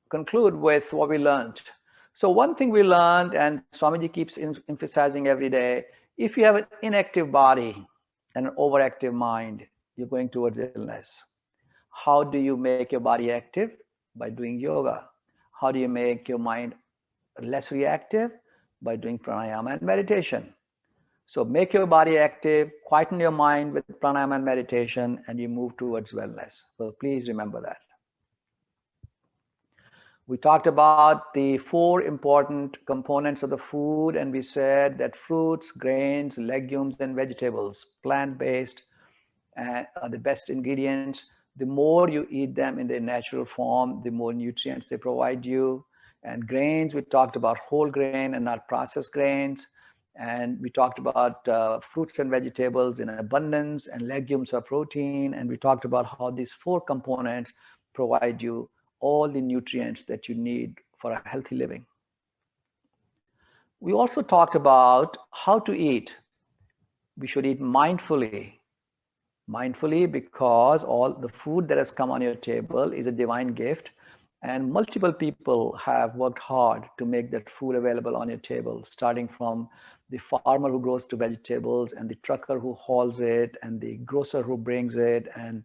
conclude with what we learned. So one thing we learned, and Swamiji keeps emphasizing every day, if you have an inactive body and an overactive mind, you're going towards illness. How do you make your body active? By doing yoga. How do you make your mind less reactive? By doing pranayama and meditation. So make your body active, quieten your mind with pranayama and meditation, and you move towards wellness. So please remember that. We talked about the 4 important components of the food, and we said that fruits, grains, legumes, and vegetables, plant-based, are the best ingredients. The more you eat them in their natural form, the more nutrients they provide you. And grains, we talked about whole grain and not processed grains. And we talked about fruits and vegetables in abundance, and legumes for protein. And we talked about how these 4 components provide you all the nutrients that you need for a healthy living. We also talked about how to eat. We should eat mindfully. Mindfully, because all the food that has come on your table is a divine gift, and multiple people have worked hard to make that food available on your table, starting from the farmer who grows the vegetables, and the trucker who hauls it, and the grocer who brings it, and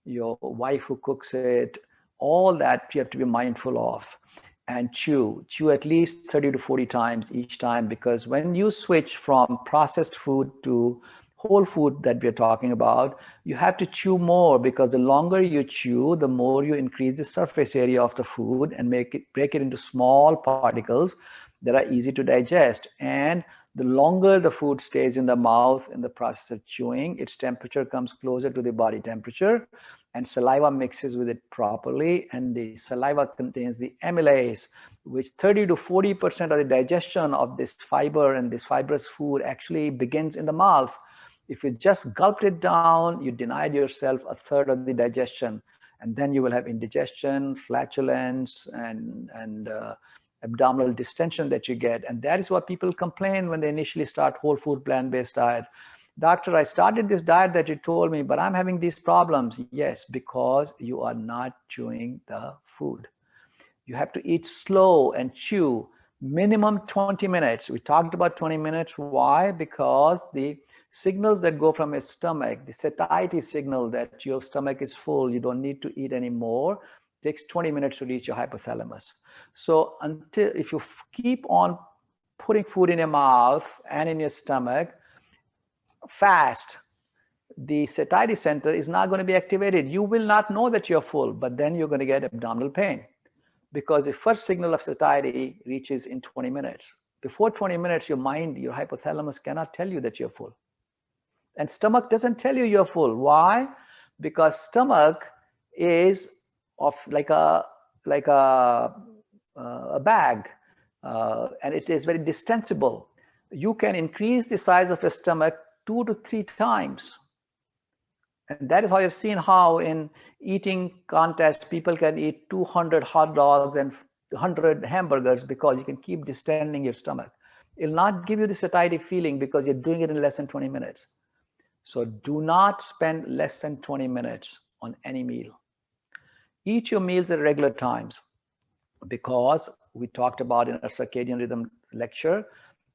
your wife who cooks it. All that you have to be mindful of. And chew at least 30 to 40 times each time, because when you switch from processed food to whole food that we're talking about, you have to chew more, because the longer you chew, the more you increase the surface area of the food and break it into small particles that are easy to digest. And the longer the food stays in the mouth in the process of chewing, its temperature comes closer to the body temperature, and saliva mixes with it properly. And the saliva contains the amylase, which 30 to 40% of the digestion of this fiber and this fibrous food actually begins in the mouth. If you just gulped it down, you denied yourself a third of the digestion, and then you will have indigestion, flatulence, and abdominal distension that you get. And that is what people complain when they initially start whole food plant-based diet. Doctor, I started this diet that you told me, but I'm having these problems. Yes, because you are not chewing the food. You have to eat slow and chew minimum 20 minutes. We talked about 20 minutes. Why? Because the signals that go from your stomach, the satiety signal that your stomach is full, you don't need to eat anymore, takes 20 minutes to reach your hypothalamus. So if you keep on putting food in your mouth and in your stomach fast, the satiety center is not going to be activated. You will not know that you're full, but then you're going to get abdominal pain, because the first signal of satiety reaches in 20 minutes. Before 20 minutes, your mind, your hypothalamus cannot tell you that you're full. And stomach doesn't tell you you're full. Why? Because stomach is of like a bag, and it is very distensible. You can increase the size of your stomach 2 to 3 times. And that is how you've seen how in eating contests, people can eat 200 hot dogs and 100 hamburgers, because you can keep distending your stomach. It'll not give you the satiety feeling because you're doing it in less than 20 minutes. So do not spend less than 20 minutes on any meal. Eat your meals at regular times, because we talked about in our circadian rhythm lecture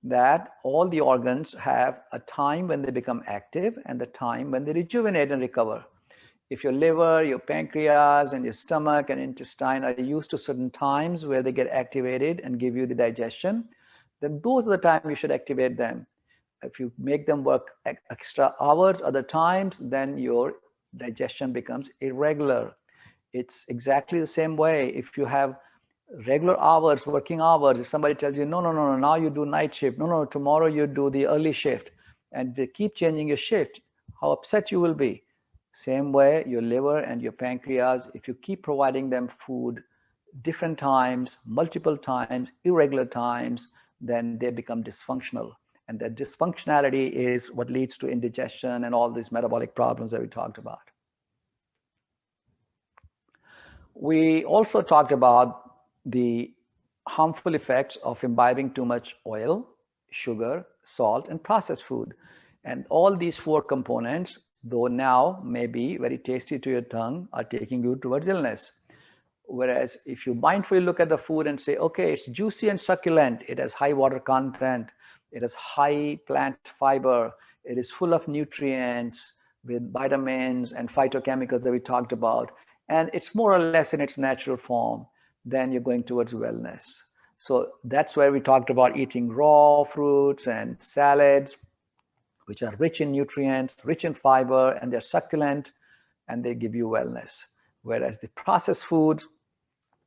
that all the organs have a time when they become active and the time when they rejuvenate and recover. If your liver, your pancreas, and your stomach and intestine are used to certain times where they get activated and give you the digestion, then those are the times you should activate them. If you make them work extra hours other times, then your digestion becomes irregular. It's exactly the same way. If you have regular hours, working hours, if somebody tells you, no, now you do night shift, no, tomorrow you do the early shift, and they keep changing your shift, how upset you will be. Same way, your liver and your pancreas, if you keep providing them food different times, multiple times, irregular times, then they become dysfunctional. And that dysfunctionality is what leads to indigestion and all these metabolic problems that we talked about. We also talked about the harmful effects of imbibing too much oil, sugar, salt, and processed food. And all these 4 components, though now may be very tasty to your tongue, are taking you towards illness. Whereas if you mindfully look at the food and say, okay, it's juicy and succulent, it has high water content, it has high plant fiber, it is full of nutrients with vitamins and phytochemicals that we talked about, and it's more or less in its natural form, then you're going towards wellness. So that's where we talked about eating raw fruits and salads which are rich in nutrients, rich in fiber, and they're succulent, and they give you wellness. Whereas the processed foods,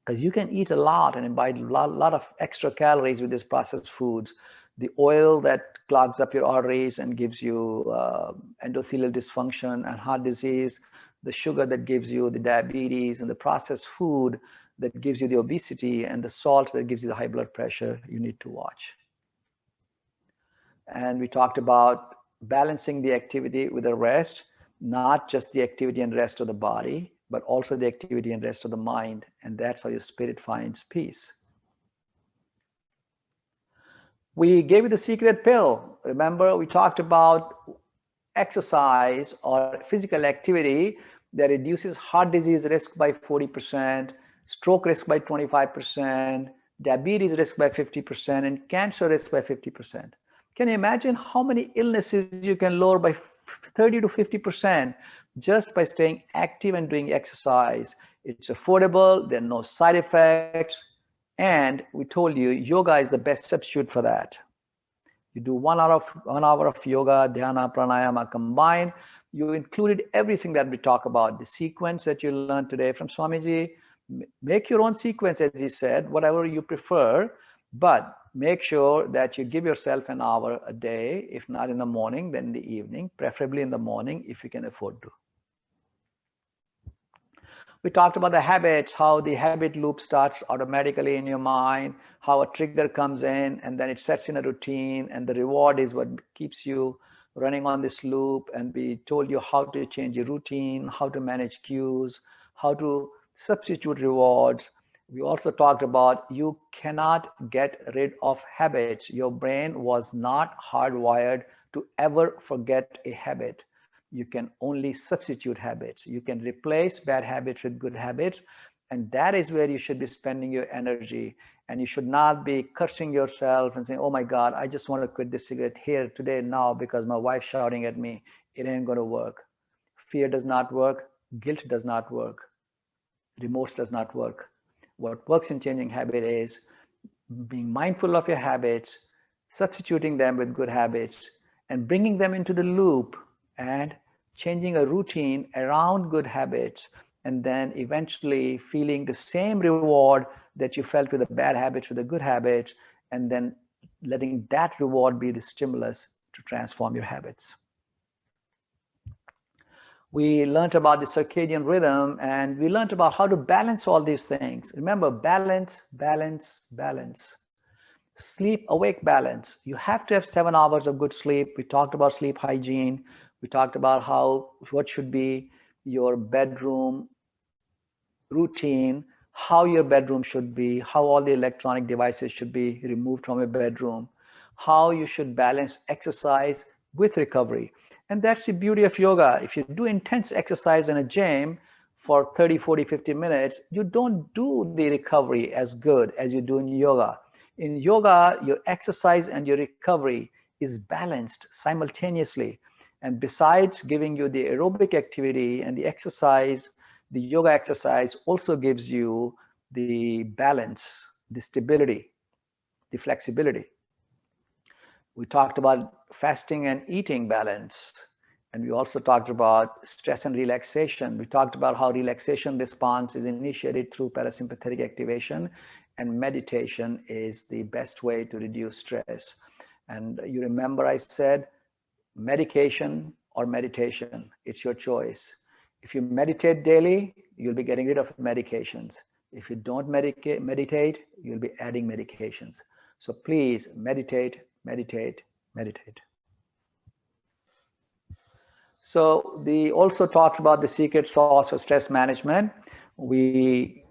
because you can eat a lot and imbibe a lot of extra calories with these processed foods. The oil that clogs up your arteries and gives you endothelial dysfunction and heart disease, the sugar that gives you the diabetes, and the processed food that gives you the obesity, and the salt that gives you the high blood pressure, you need to watch. And we talked about balancing the activity with the rest, not just the activity and rest of the body, but also the activity and rest of the mind. And that's how your spirit finds peace. We gave you the secret pill. Remember, we talked about exercise or physical activity that reduces heart disease risk by 40%, stroke risk by 25%, diabetes risk by 50%, and cancer risk by 50%. Can you imagine how many illnesses you can lower by 30 to 50% just by staying active and doing exercise? It's affordable, there are no side effects, and we told you yoga is the best substitute for that. You do 1 hour of yoga, dhyana, pranayama combined. You included everything that we talk about, the sequence that you learned today from Swamiji. Make your own sequence, as he said, whatever you prefer, but make sure that you give yourself an hour a day. If not in the morning, then in the evening, preferably in the morning if you can afford to. We talked about the habits, how the habit loop starts automatically in your mind, how a trigger comes in and then it sets in a routine, and the reward is what keeps you running on this loop. And we told you how to change your routine, how to manage cues, how to substitute rewards. We also talked about you cannot get rid of habits. Your brain was not hardwired to ever forget a habit. You can only substitute habits. You can replace bad habits with good habits. And that is where you should be spending your energy. And you should not be cursing yourself and saying, oh my God, I just want to quit this cigarette here today now because my wife's shouting at me. It ain't going to work. Fear does not work. Guilt does not work. Remorse does not work. What works in changing habit is being mindful of your habits, substituting them with good habits, and bringing them into the loop and changing a routine around good habits, and then eventually feeling the same reward that you felt with the bad habits with the good habits, and then letting that reward be the stimulus to transform your habits. We learned about the circadian rhythm, and we learned about how to balance all these things. Remember, balance, balance, balance. Sleep awake balance. You have to have 7 hours of good sleep. We talked about sleep hygiene. We talked about what should be your bedroom routine, how your bedroom should be, how all the electronic devices should be removed from your bedroom, how you should balance exercise with recovery. And that's the beauty of yoga. If you do intense exercise in a gym for 30, 40, 50 minutes, you don't do the recovery as good as you do in yoga. In yoga, your exercise and your recovery is balanced simultaneously. And besides giving you the aerobic activity and the exercise, the yoga exercise also gives you the balance, the stability, the flexibility. We talked about fasting and eating balance. And we also talked about stress and relaxation. We talked about how relaxation response is initiated through parasympathetic activation, and meditation is the best way to reduce stress. And you remember I said, medication or meditation, it's your choice. If you meditate daily, you'll be getting rid of medications. If you don't meditate, you'll be adding medications. So please meditate, meditate, meditate. So they also talked about the secret sauce of stress management. We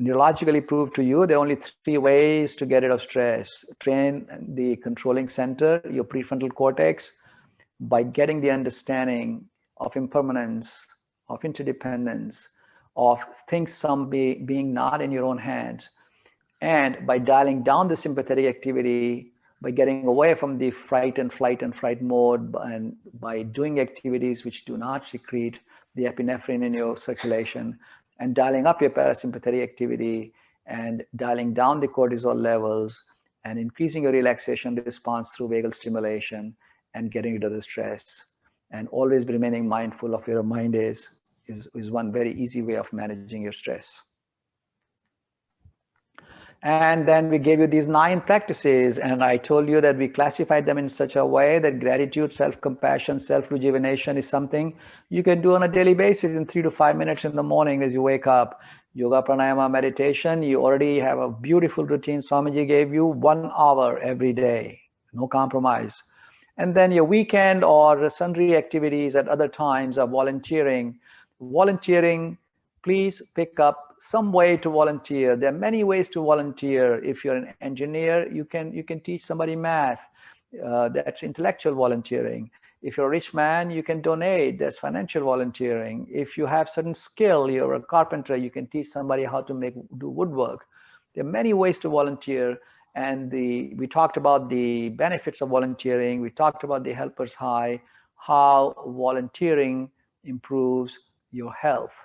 neurologically proved to you there are only 3 ways to get rid of stress. Train the controlling center, your prefrontal cortex, by getting the understanding of impermanence, of interdependence, of things being not in your own hands, and by dialing down the sympathetic activity, by getting away from the flight and fright mode, and by doing activities which do not secrete the epinephrine in your circulation, and dialing up your parasympathetic activity, and dialing down the cortisol levels, and increasing your relaxation response through vagal stimulation, and getting rid of the stress. And always remaining mindful of where your mind is one very easy way of managing your stress. And then we gave you these 9 practices, and I told you that we classified them in such a way that gratitude, self-compassion, self-rejuvenation is something you can do on a daily basis in 3 to 5 minutes in the morning as you wake up. Yoga, pranayama, meditation, you already have a beautiful routine Swamiji gave you, 1 hour every day, no compromise. And then your weekend or sundry activities at other times are volunteering. Volunteering, please pick up some way to volunteer. There are many ways to volunteer. If you're an engineer, you can teach somebody math. That's intellectual volunteering. If you're a rich man, you can donate. That's financial volunteering. If you have certain skill, you're a carpenter, you can teach somebody how to do woodwork. There are many ways to volunteer. And we talked about the benefits of volunteering. We talked about the helper's high, how volunteering improves your health.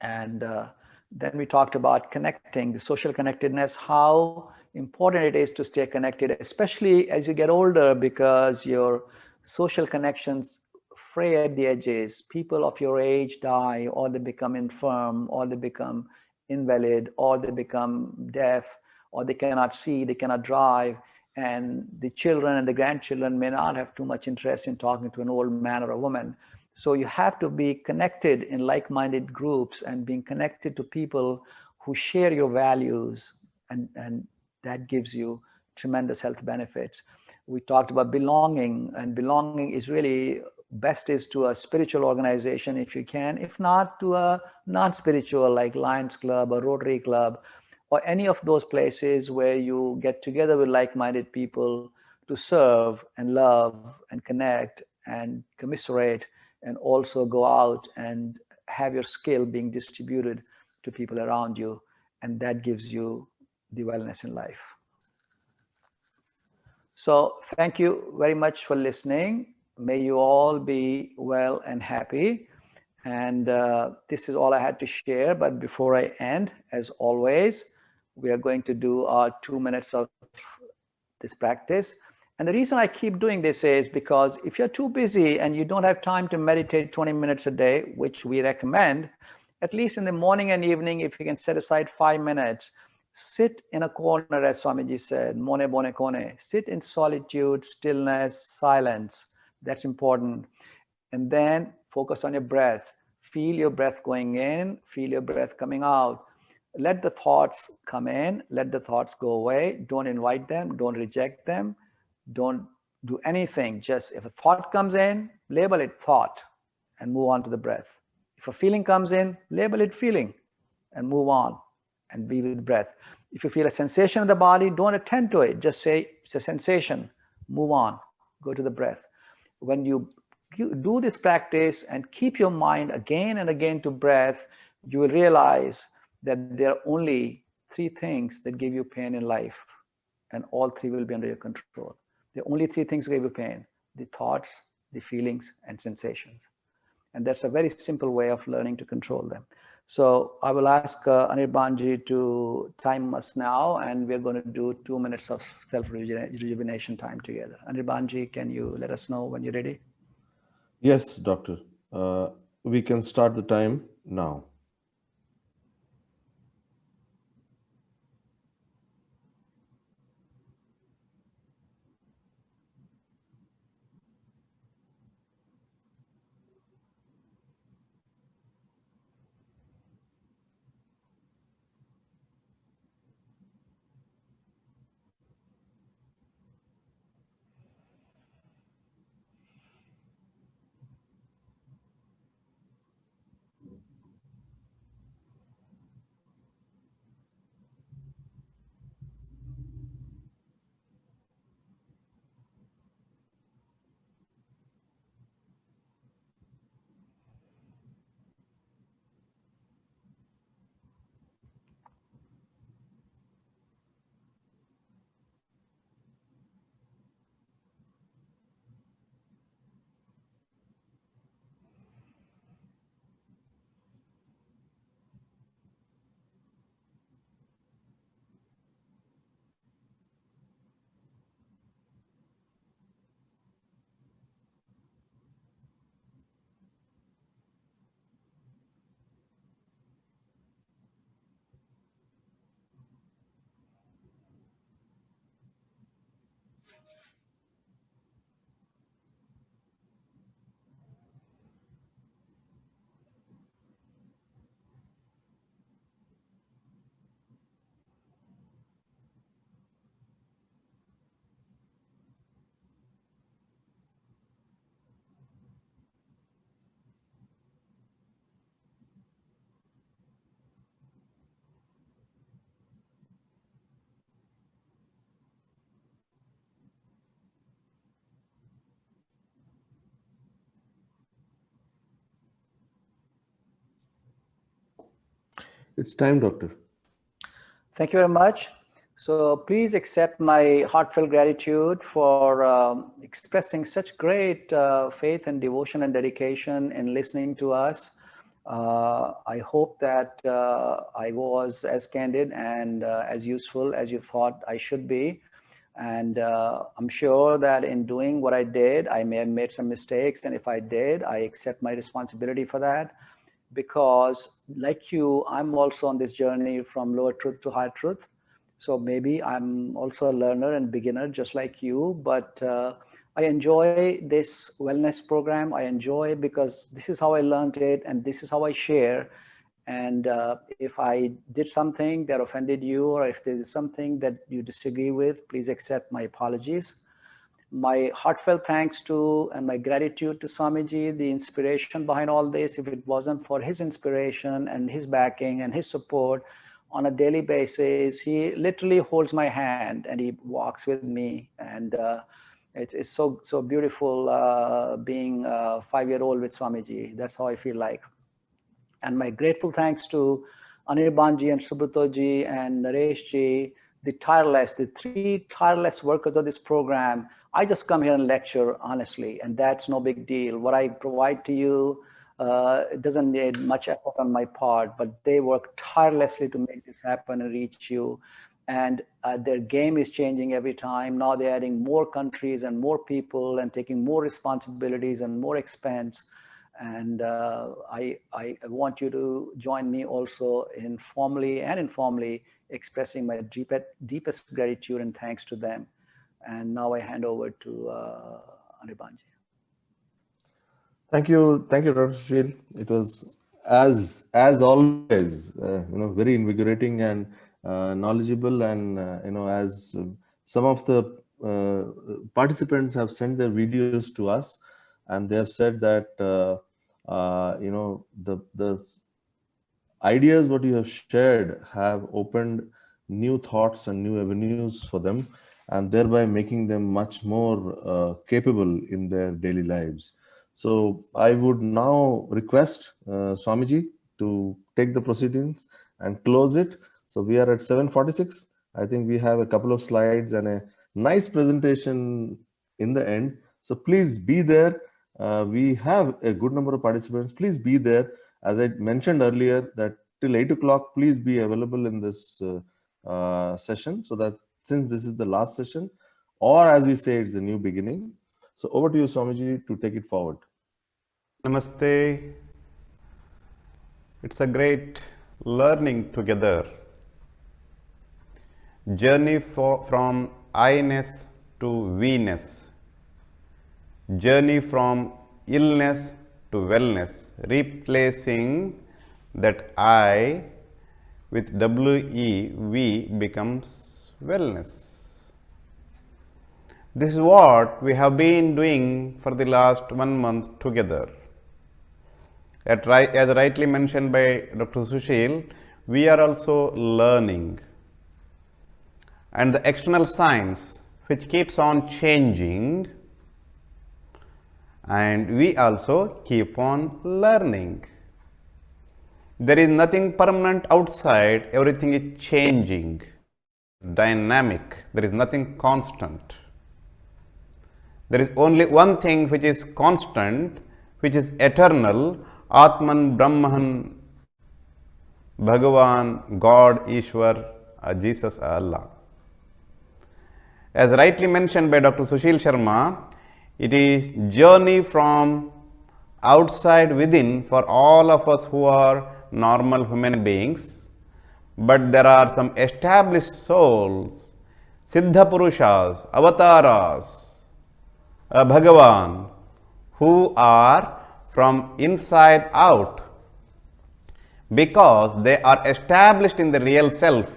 And then we talked about connecting, the social connectedness, how important it is to stay connected, especially as you get older, because your social connections fray at the edges. People of your age die, or they become infirm, or they become invalid, or they become deaf, or they cannot see, they cannot drive. And the children and the grandchildren may not have too much interest in talking to an old man or a woman. So you have to be connected in like-minded groups and being connected to people who share your values, and that gives you tremendous health benefits. We talked about belonging, and belonging is really best is to a spiritual organization if you can, if not to a non-spiritual like Lions Club or Rotary Club, or any of those places where you get together with like-minded people to serve and love and connect and commiserate, and also go out and have your skill being distributed to people around you. And that gives you the wellness in life. So thank you very much for listening. May you all be well and happy. And this is all I had to share. But before I end, as always, we are going to do our 2 minutes of this practice. And the reason I keep doing this is because if you're too busy and you don't have time to meditate 20 minutes a day, which we recommend, at least in the morning and evening, if you can set aside 5 minutes, sit in a corner, as Swamiji said, mone bone kone, sit in solitude, stillness, silence. That's important. And then focus on your breath. Feel your breath going in, feel your breath coming out. Let the thoughts come in, let the thoughts go away. Don't invite them, don't reject them. Don't do anything. Just if a thought comes in, label it thought and move on to the breath. If a feeling comes in, label it feeling and move on and be with breath. If you feel a sensation in the body, don't attend to it. Just say it's a sensation, move on, go to the breath. When you do this practice and keep your mind again and again to breath, you will realize that there are only 3 things that give you pain in life, and all 3 will be under your control. The only 3 things that give you pain: the thoughts, the feelings, and sensations. And that's a very simple way of learning to control them. So I will ask Anirbanji to time us now, and we're going to do 2 minutes of self-rejuvenation time together. Anirbanji, can you let us know when you're ready? Yes, doctor. We can start the time now. It's time, Doctor. Thank you very much. So please accept my heartfelt gratitude for expressing such great faith and devotion and dedication in listening to us. I hope that I was as candid and as useful as you thought I should be. And I'm sure that in doing what I did, I may have made some mistakes. And if I did, I accept my responsibility for that. Because like you, I'm also on this journey from lower truth to higher truth. So maybe I'm also a learner and beginner just like you, but I enjoy this wellness program. I enjoy because this is how I learned it and this is how I share. And if I did something that offended you, or if there is something that you disagree with, please accept my apologies. My heartfelt thanks to and my gratitude to Swamiji, the inspiration behind all this. If it wasn't for his inspiration and his backing and his support on a daily basis, he literally holds my hand and he walks with me. And it's so beautiful being a 5-year-old with Swamiji. That's how I feel like. And my grateful thanks to Anirbanji and Subratoji and Nareshji, the 3 tireless workers of this program. I just come here and lecture honestly, and that's no big deal. What I provide to you, it doesn't need much effort on my part, but they work tirelessly to make this happen and reach you. And their game is changing every time. Now they're adding more countries and more people and taking more responsibilities and more expense. And I want you to join me also in formally and informally expressing my deepest gratitude and thanks to them. And now I hand over to Anirbanji. Thank you, Dr. Sushil. It was as always, very invigorating and knowledgeable, and as some of the participants have sent their videos to us, and they have said that the ideas what you have shared have opened new thoughts and new avenues for them, and thereby making them much more capable in their daily lives. So I would now request Swamiji to take the proceedings and close it. So we are at 7:46. I think we have a couple of slides and a nice presentation in the end. So please be there. We have a good number of participants. Please be there. As I mentioned earlier, that till 8 o'clock, please be available in this session, so that since this is the last session, or as we say, it's a new beginning. So over to you, Swamiji, to take it forward. Namaste. It's a great learning together. Journey from I-ness to we-ness. Journey from illness to wellness, replacing that I with W-E-V becomes wellness. This is what we have been doing for the last 1 month together. As rightly mentioned by Dr. Sushil, we are also learning. And the external science, which keeps on changing, and we also keep on learning. There is nothing permanent outside, everything is changing, dynamic, there is nothing constant. There is only one thing which is constant, which is eternal, Atman, Brahman, Bhagavan, God, Ishwar, Jesus, Allah. As rightly mentioned by Dr. Sushil Sharma, it is journey from outside within for all of us who are normal human beings, but there are some established souls, Siddha Purushas, Avataras, Bhagavan, who are from inside out, because they are established in the real self.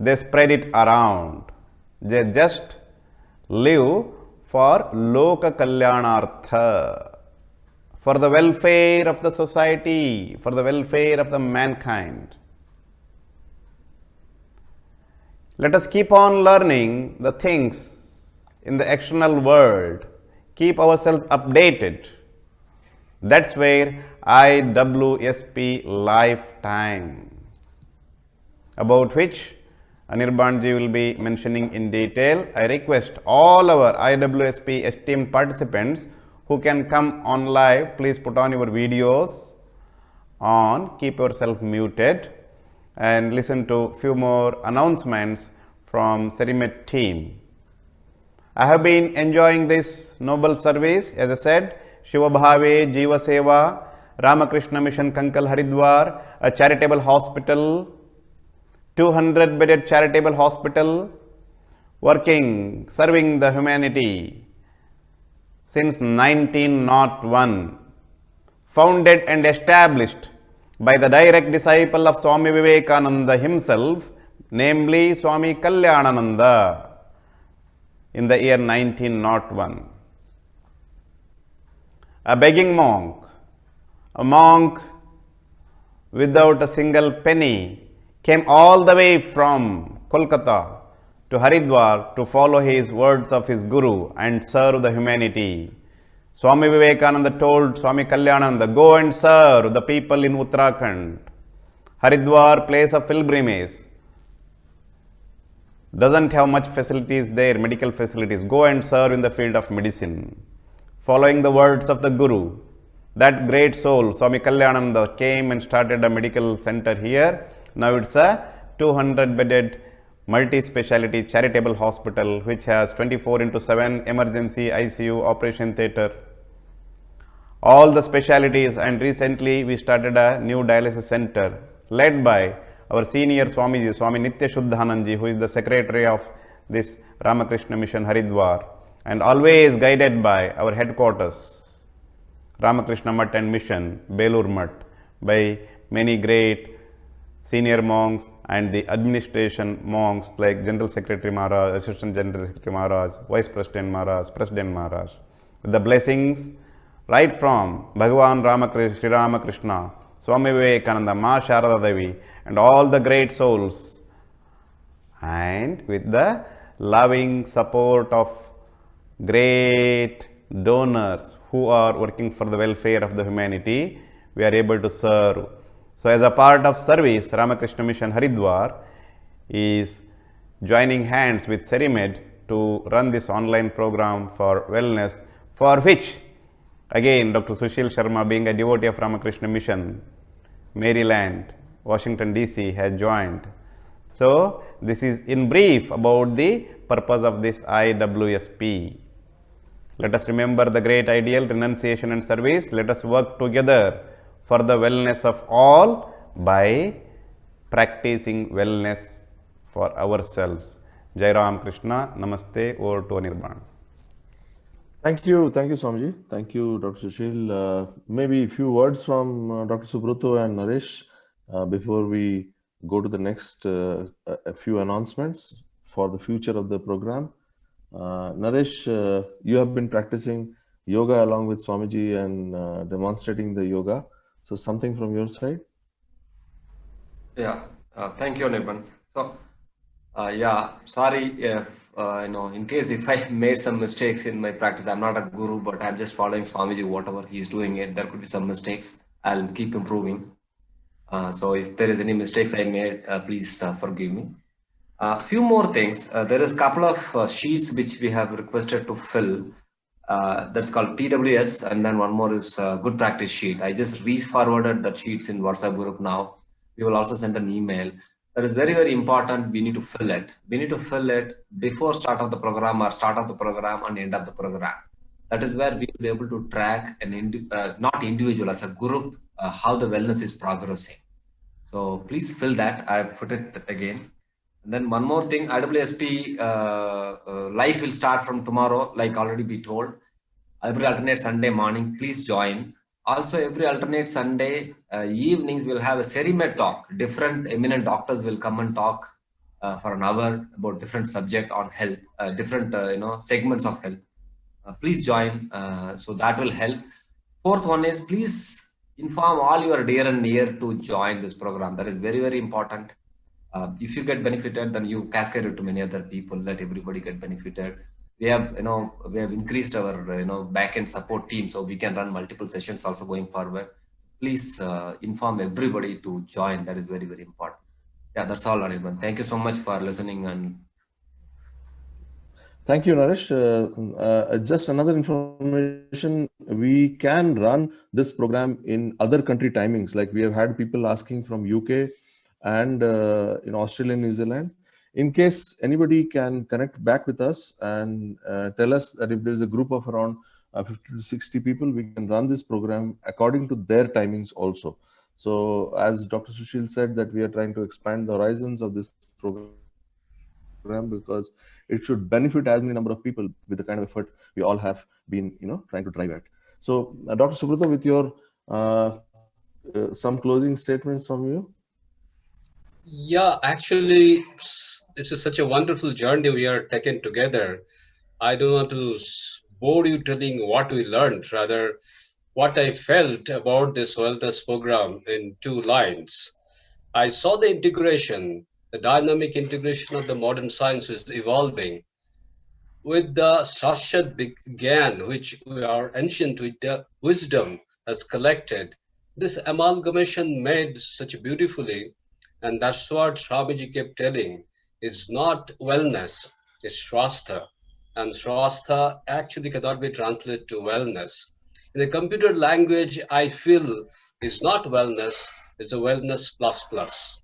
They spread it around. They just live for Loka Kalyanartha, for the welfare of the society, for the welfare of the mankind. Let us keep on learning the things in the external world, keep ourselves updated. That's where IWSP lifetime. about which Anirbanji will be mentioning in detail. I request all our IWSP esteemed participants who can come on live, please put on your videos on, keep yourself muted and listen to few more announcements from ceRIMed team. I have been enjoying this noble service, as I said, Shiva Bhave, Jiva Seva, Ramakrishna Mission Kankal Haridwar, a charitable hospital, 200 bedded charitable hospital, working, serving the humanity since 1901, founded and established by the direct disciple of Swami Vivekananda himself, namely Swami Kalyanananda, in the year 1901. A begging monk, a monk without a single penny, came all the way from Kolkata to Haridwar to follow his words of his Guru and serve the humanity. Swami Vivekananda told Swami Kalyanananda, go and serve the people in Uttarakhand. Haridwar, place of pilgrimage, doesn't have much facilities there, medical facilities. Go and serve in the field of medicine. Following the words of the Guru, that great soul, Swami Kalyanananda, came and started a medical center here. Now it's a 200 bedded multi-speciality charitable hospital which has 24/7 emergency ICU, operation theatre, all the specialities, and recently we started a new dialysis center led by our senior Swamiji, Swami Nitya Shuddhanandji, who is the secretary of this Ramakrishna Mission Haridwar, and always guided by our headquarters, Ramakrishna Mutt and Mission, Belur Mutt, by many great senior monks and the administration monks like General Secretary Maharaj, Assistant General Secretary Maharaj, Vice President Maharaj, President Maharaj. With the blessings right from Bhagavan Ramakrishna, Sri Ramakrishna, Swami Vivekananda, Ma Sharada Devi, and all the great souls, and with the loving support of great donors who are working for the welfare of the humanity, we are able to serve. So as a part of service, Ramakrishna Mission Haridwar is joining hands with ceRIMed to run this online program for wellness, for which again Dr. Sushil Sharma, being a devotee of Ramakrishna Mission, Maryland, Washington DC, has joined. So this is in brief about the purpose of this IWSP. Let us remember the great ideal, renunciation and service. Let us work together for the wellness of all by practicing wellness for ourselves. Jai Ram Krishna, Namaste, over to Anirban. Thank you, Swamiji. Thank you, Dr. Sushil. Maybe a few words from Dr. Subrata and Naresh before we go to the next a few announcements for the future of the program. Naresh, you have been practicing yoga along with Swamiji and demonstrating the yoga. So something from your side? Yeah, thank you, Anirban. So, yeah, sorry if, in case if I made some mistakes in my practice. I'm not a guru, but I'm just following Swamiji, whatever he's doing it. There could be some mistakes. I'll keep improving. So if there is any mistakes I made, please forgive me. A few more things. There is a couple of sheets which we have requested to fill. That's called PWS, and then one more is good practice sheet. I just re-forwarded the sheets in WhatsApp group now. We will also send an email. That is very, very important. We need to fill it. We need to fill it before start of the program or start of the program and end of the program. That is where we will be able to track not individual, as a group, how the wellness is progressing. So please fill that. I have put it again. And then one more thing, IWSP life will start from tomorrow, like already be told. Every alternate Sunday morning, please join. Also, every alternate Sunday evenings, we'll have a ceRIMed talk. Different eminent doctors will come and talk for an hour about different subject on health, different segments of health. Please join. So that will help. Fourth one is, please inform all your dear and near to join this program. That is very, very important. If you get benefited, then you cascade it to many other people. Let everybody get benefited. We have, we have increased our, back-end support team, so we can run multiple sessions also going forward. Please inform everybody to join. That is very, very important. Yeah, that's all, Anirban. Thank you so much for listening. And Thank you, Naresh. Just another information, we can run this program in other country timings. Like we have had people asking from UK and in Australia and New Zealand. In case anybody can connect back with us and tell us that if there's a group of around 50 to 60 people, we can run this program according to their timings also. So as Dr. Sushil said, that we are trying to expand the horizons of this program because it should benefit as many number of people with the kind of effort we all have been, trying to drive at. So, Dr. Subrata, with your some closing statements from you. Yeah, actually, this is such a wonderful journey we are taking together. I don't want to bore you telling what we learned, rather, what I felt about this wellness program in two lines. I saw the integration, the dynamic integration of the modern science is evolving. With the Sashat began, which our ancient wisdom has collected, this amalgamation made such beautifully, and that's what Swamiji kept telling, is not wellness, it's Shwastha. And Shwastha actually cannot be translated to wellness. In the computer language, I feel is not wellness, it's a wellness plus plus.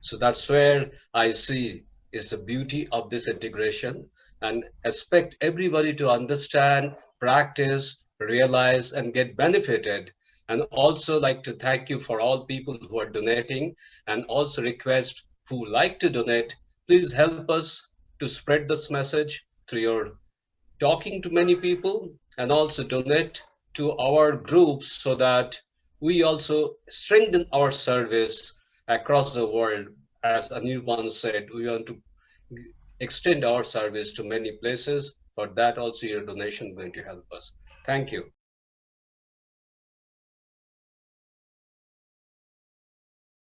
So that's where I see is the beauty of this integration and expect everybody to understand, practice, realize, and get benefited. And also like to thank you for all people who are donating and also request who like to donate, please help us to spread this message through your talking to many people and also donate to our groups so that we also strengthen our service across the world. As Anirban said, we want to extend our service to many places. For that also your donation is going to help us. Thank you.